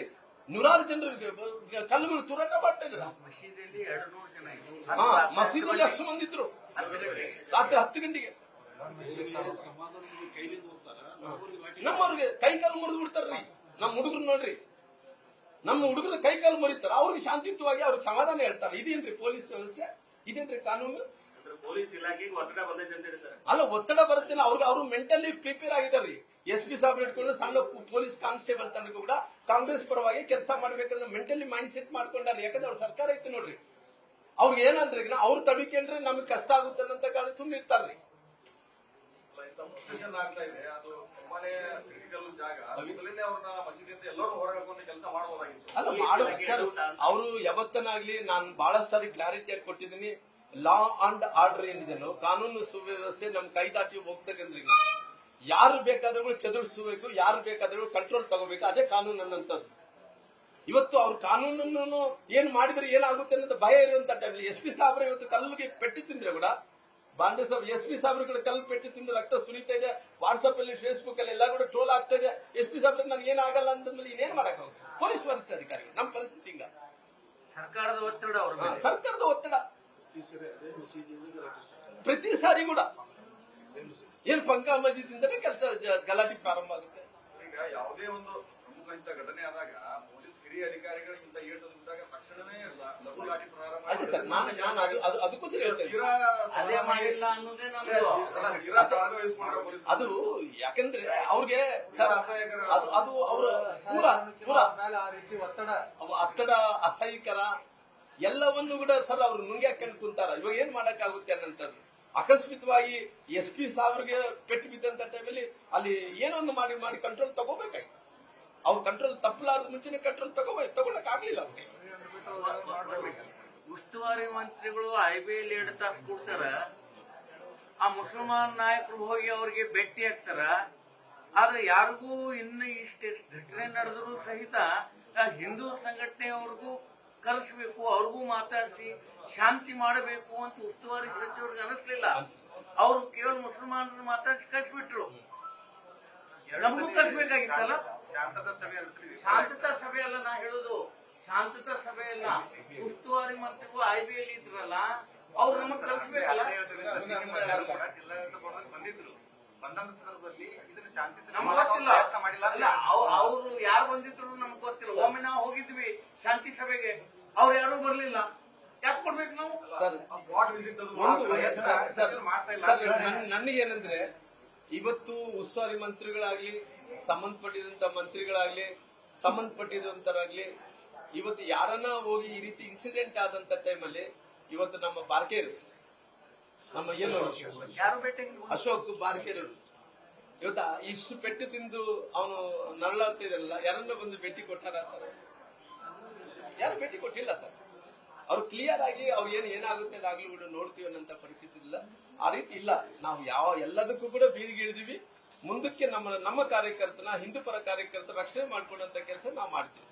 100 ಜನರಿಗೆ ಕಲ್ಲುಗಳು ತೂರಾಟ ಮಾಡ್ತಾ ಇದ್ರ. ಮಸೀದಿಯಲ್ಲಿ ಅಷ್ಟು ಮಂದಿ ಇದ್ರು. ರಾತ್ರಿ 10 ಗಂಟೆಗೆ ನಮ್ಮವ್ರಿಗೆ ಕೈ ಕಾಲು ಮುರಿದು ಬಿಡ್ತಾರ್ರಿ. ನಮ್ಮ ಹುಡುಗರು ನೋಡ್ರಿ, ನಮ್ಮ ಹುಡುಗರು ಕೈ ಕಾಲು ಮುರಿತಾರ, ಅವ್ರಿಗೆ ಶಾಂತಿಯುತವಾಗಿ ಅವ್ರ ಸಮಾಧಾನ ಹೇಳ್ತಾರೆ. ಇದೇನ್ರಿ ಪೊಲೀಸ್ ವ್ಯವಸ್ಥೆ, ಇದೇನ್ರಿ ಕಾನೂನು? ಪೊಲೀಸ್ ಇಲಾಖೆಗೆ ಒತ್ತಡ ಬಂದೈತೆ ಸರ್. ಅಲ್ಲ, ಒತ್ತಡ ಬರುತ್ತೆ. ಅವ್ರು ಮೆಂಟಲಿ ಪ್ರಿಪೇರ್ ಆಗಿದಾರ್ರಿ. SP ಸಾಹೇಬ್ರು ಇಟ್ಕೊಂಡು ಸಣ್ಣ ಪೊಲೀಸ್ ಕಾನ್ಸ್ಟೇಬಲ್ ತನಕ ಕೂಡ ಕಾಂಗ್ರೆಸ್ ಪರವಾಗಿ ಕೆಲಸ ಮಾಡ್ಬೇಕಂದ್ರೆ ಮೆಂಟಲಿ ಮೈಂಡ್ ಸೆಟ್ ಮಾಡ್ಕೊಂಡಾರ. ಯಾಕಂದ್ರೆ ಅವ್ರ ಸರ್ಕಾರ ಇತ್ತು ನೋಡ್ರಿ. ಅವ್ರಿಗೆ ಏನಂದ್ರೆ ಅವ್ರು ತಡಿಕೊಂಡ್ರೆ ನಮ್ಗೆ ಕಷ್ಟ ಆಗುತ್ತೆ ಅನ್ನಂತ ಕಾರಣ ಸುಮ್ಮನೆ ಇರ್ತಾರ್ರಿ. ಆಗ್ತಾ ಇದೆ, ಅದು ತುಂಬಾನೇ ಕ್ರಿಟಿಕಲ್ ಜಾಗ. ಅವ್ರನ್ನ ಮಸೀದಿಯಿಂದ ಎಲ್ಲರೂ ಹೊರಗೆ ಹಾಕುವಂತ ಕೆಲಸ ಮಾಡಬಹುದಾಗಿತ್ತು. ಅಲ್ಲ ಮಾಡ್ಬೇಕು ಸರ್. ಅವರು ಯಾವತ್ತನಾಗ್ಲಿ ನಾನು ಬಹಳ ಸಾರಿ ಕ್ಲಾರಿಟಿಯಾಗಿ ಕೊಟ್ಟಿದ್ದೀನಿ. ಲಾ ಅಂಡ್ ಆರ್ಡರ್ ಏನಿದೆನೋ, ಕಾನೂನು ಸುವ್ಯವಸ್ಥೆ ನಮ್ ಕೈ ದಾಟಿ ಹೋಗ್ತದೆ ಅಂದ್ರೆ ಯಾರು ಬೇಕಾದ್ರೂ ಚದುರಿಸಬೇಕು, ಯಾರು ಬೇಕಾದ್ರೂ ಕಂಟ್ರೋಲ್ ತಗೋಬೇಕು, ಅದೇ ಕಾನೂನು ಅನ್ನೋಂಥದ್ದು. ಇವತ್ತು ಅವ್ರ ಕಾನೂನನ್ನು ಏನ್ ಮಾಡಿದ್ರೆ ಏನಾಗುತ್ತೆ ಅನ್ನೋದು ಭಯ ಇರುವಂತ ಟೈಮ್ಲಿ SP ಸಾಹೇಬ್ರ ಇವತ್ತು ಕಲ್ಲಿಗೆ ಪೆಟ್ಟು ತಿಂದ್ರೆ ಕೂಡ ಬಾಂಡೆ ಸಾಹೇಬ್ SP ಸಾಹೇಬ್ರುಗಳು ಕಲ್ಲು ಪೆಟ್ಟು ತಿಂದು ರಕ್ತ ಸುರಿತಾ ಇದೆ. ವಾಟ್ಸ್ಆಪ್ ಅಲ್ಲಿ ಫೇಸ್ಬುಕ್ ಅಲ್ಲಿ ಎಲ್ಲ ಕೂಡ ಟ್ರೋಲ್ ಆಗ್ತಾ ಇದೆ. SP ಸಾಹೇಬ್ರಿಗೆ ನನಗೆ ಏನಾಗಲ್ಲ ಅಂತಂದ್ಮೇಲೆ ಇನ್ನೇನ್ ಮಾಡಕ್ ಹೋಗುತ್ತೆ ಪೊಲೀಸ್ ವರಿಷ್ಠ ಅಧಿಕಾರಿ. ನಮ್ಮ ಪರಿಸ್ಥಿತಿ ಹಿಂಗ, ಸರ್ಕಾರದ ಒತ್ತಡ, ಸರ್ಕಾರದ ಒತ್ತಡ. ಪ್ರತಿ ಸಾರಿ ಕೂಡ ಏನ್ ಪಂಕಾ ಮಸೀದಿಂದನೇ ಕೆಲಸ ಗಲಾಟೆ ಪ್ರಾರಂಭ ಆಗುತ್ತೆ. ಈಗ ಯಾವುದೇ ಒಂದು ಪ್ರಮುಖ ಇಂಥ ಘಟನೆ ಆದಾಗ ಪೊಲೀಸ್ ಹಿರಿಯ ಅಧಿಕಾರಿಗಳು ಇಂಥ ಏಟು ನಿಂತಾಗ ತಕ್ಷಣವೇ ಲಘು ಲಾಠಿ ಪ್ರಾರಂಭ ಅದೇ ಸರ್, ನಾನು ಅದಕ್ಕೋಸ್ಕರ ಹೇಳ್ತೇನೆ. ಅದೇ ಮಾಡಿಲ್ಲ ಅನ್ನೋದೇ ನಮ್ದು. ಅದು ಯಾಕಂದ್ರೆ ಅವ್ರಿಗೆ ಸರ್ ಅದು ಅವರ ಆ ರೀತಿ ಒತ್ತಡ ಒತ್ತಡ ಅಸಹ್ಯಕರ ಎಲ್ಲವನ್ನು ಕೂಡ ಸರ್ ಅವ್ರು ನುಂಗಿ ಹಾಕೊಂಡು ಕುಂತಾರ. ಇವಾಗ ಏನ್ ಮಾಡಕ್ಕಾಗುತ್ತೆ ಅನ್ನಂತದ್ದು. ಅಕಸ್ಮಿತವಾಗಿ SP ಸಾವ್ರಿಗೆ ಪೆಟ್ಟು ಬಿದ್ದಂತ ಟೈಮಲ್ಲಿ ಅಲ್ಲಿ ಏನೋ ಒಂದು ಮಾಡಿ ಕಂಟ್ರೋಲ್ ತಗೋಬೇಕಾಯ್ತು. ಅವ್ರ ಕಂಟ್ರೋಲ್ ತಪ್ಪಲಾರದ ಮುಂಚೆನೆ ಕಂಟ್ರೋಲ್ ತಗೊಳಕ್ ಆಗ್ಲಿಲ್ಲ ಅವ್ರಿಗೆ. ಉಸ್ತುವಾರಿ ಮಂತ್ರಿಗಳು IBL 2 ತಾಸು ಕೊಡ್ತಾರ, ಆ ಮುಸಲ್ಮಾನ್ ನಾಯಕರು ಹೋಗಿ ಅವ್ರಿಗೆ ಭೇಟಿ ಆಗ್ತಾರ. ಆದ್ರೆ ಯಾರಿಗೂ ಇನ್ನು ಇಷ್ಟೇ ಘಟನೆ ನಡೆದರೂ ಸಹಿತ ಹಿಂದೂ ಸಂಘಟನೆಯವ್ರಿಗೂ ಕಲಿಸ್ಬೇಕು, ಅವ್ರಿಗೂ ಮಾತಾಡಿಸಿ ಶಾಂತಿ ಮಾಡಬೇಕು ಅಂತ ಉಸ್ತುವಾರಿ ಸಚಿವರಿಗೆ ಅನಿಸ್ಲಿಲ್ಲ. ಅವರು ಕೇವಲ ಮುಸಲ್ಮಾನರನ್ನ ಮಾತಾಡಿಸಿ ಕಳಿಸ್ಬಿಟ್ರು. ನಮಗೂ ಕಲಿಸ್ಬೇಕಾಗಿತ್ತಲ್ಲ. ಶಾಂತತಾ ಸಭೆ ನಡೆಸಲಿ. ಶಾಂತತಾ ಸಭೆ ಅಲ್ಲ ನಾ ಹೇಳುದು, ಶಾಂತತಾ ಸಭೆ ಅಲ್ಲ. ಉಸ್ತುವಾರಿ ಮಂತ್ರಿಗಳು IBL ಇದ್ರಲ್ಲ, ಅವ್ರು ನಮಗ್ ಕಲಿಸ್ಬೇಕಲ್ಲ. ಜಿಲ್ಲಾಡಳಿತ ಬಂದಿದ್ರು. ಬಂದಂತ ಸಂದರ್ಭದಲ್ಲಿ ಇದನ್ನ ಶಾಂತಿ ಸಭೆ ನಮ್ಗೆ ಮಾಡಕ್ಕೆ ಗೊತ್ತಿಲ್ಲ. ಪ್ರಯತ್ನ ಮಾಡಿಲ್ಲ. ಅಲ್ಲ, ಅವ್ರು ಯಾರು ಬಂದಿದ್ರು ನಮ್ಗೆ ಗೊತ್ತಿಲ್ಲ. ಒಮ್ಮೆ ನಾವು ಹೋಗಿದ್ವಿ ಶಾಂತಿ ಸಭೆಗೆ, ಅವ್ರು ಯಾರು ಬರ್ಲಿಲ್ಲ. ಯಾಕೆ ಕೊಡ್ಬೇಕು ನಾವು? ಸರ್ ಸ್ಪಾಟ್ ವಿಸಿಟ್ ನನಗೇನಂದ್ರೆ ಇವತ್ತು ಉಸ್ತುವಾರಿ ಮಂತ್ರಿಗಳಾಗ್ಲಿ, ಸಂಬಂಧಪಟ್ಟಿದಂತರಾಗ್ಲಿ ಇವತ್ತು ಯಾರನ್ನ ಹೋಗಿ ಈ ರೀತಿ ಇನ್ಸಿಡೆಂಟ್ ಆದಂತ ಟೈಮಲ್ಲಿ ಇವತ್ತು ನಮ್ಮ ಬಾರ್ಕೇರು, ನಮ್ಮ ಏನು ಯಾರು ಭೇಟಿ ಅಶೋಕ್ ಬಾರ್ಕೇರು ಇವತ್ತು ಇಷ್ಟು ಪೆಟ್ಟು ತಿಂದು ಅವನು ನರಳಾಗ್ತಿದಲ್ಲ, ಯಾರನ್ನ ಬಂದು ಭೇಟಿ ಕೊಟ್ಟಾರ ಸರ್? ಯಾರು ಭೇಟಿ ಕೊಟ್ಟಿಲ್ಲ ಸರ್. ಅವ್ರು ಕ್ಲಿಯರ್ ಆಗಿ ಅವ್ರು ಏನಾಗುತ್ತೆ ಅದಾಗ್ಲಿ ಬಿಡು ನೋಡ್ತೀವಿ ಅನ್ನಂತ ಪರಿಸ್ಥಿತಿ ಇಲ್ಲ. ಆ ರೀತಿ ಇಲ್ಲ. ನಾವು ಎಲ್ಲದಕ್ಕೂ ಕೂಡ ಬೀದಿಗಿಳಿದಿವಿ. ಮುಂದಕ್ಕೆ ನಮ್ಮ ಕಾರ್ಯಕರ್ತನ, ಹಿಂದೂ ಪರ ಕಾರ್ಯಕರ್ತರ ರಕ್ಷಣೆ ಮಾಡ್ಕೊಳ್ಳುವಂತ ಕೆಲಸ ನಾವು ಮಾಡ್ತೀವಿ.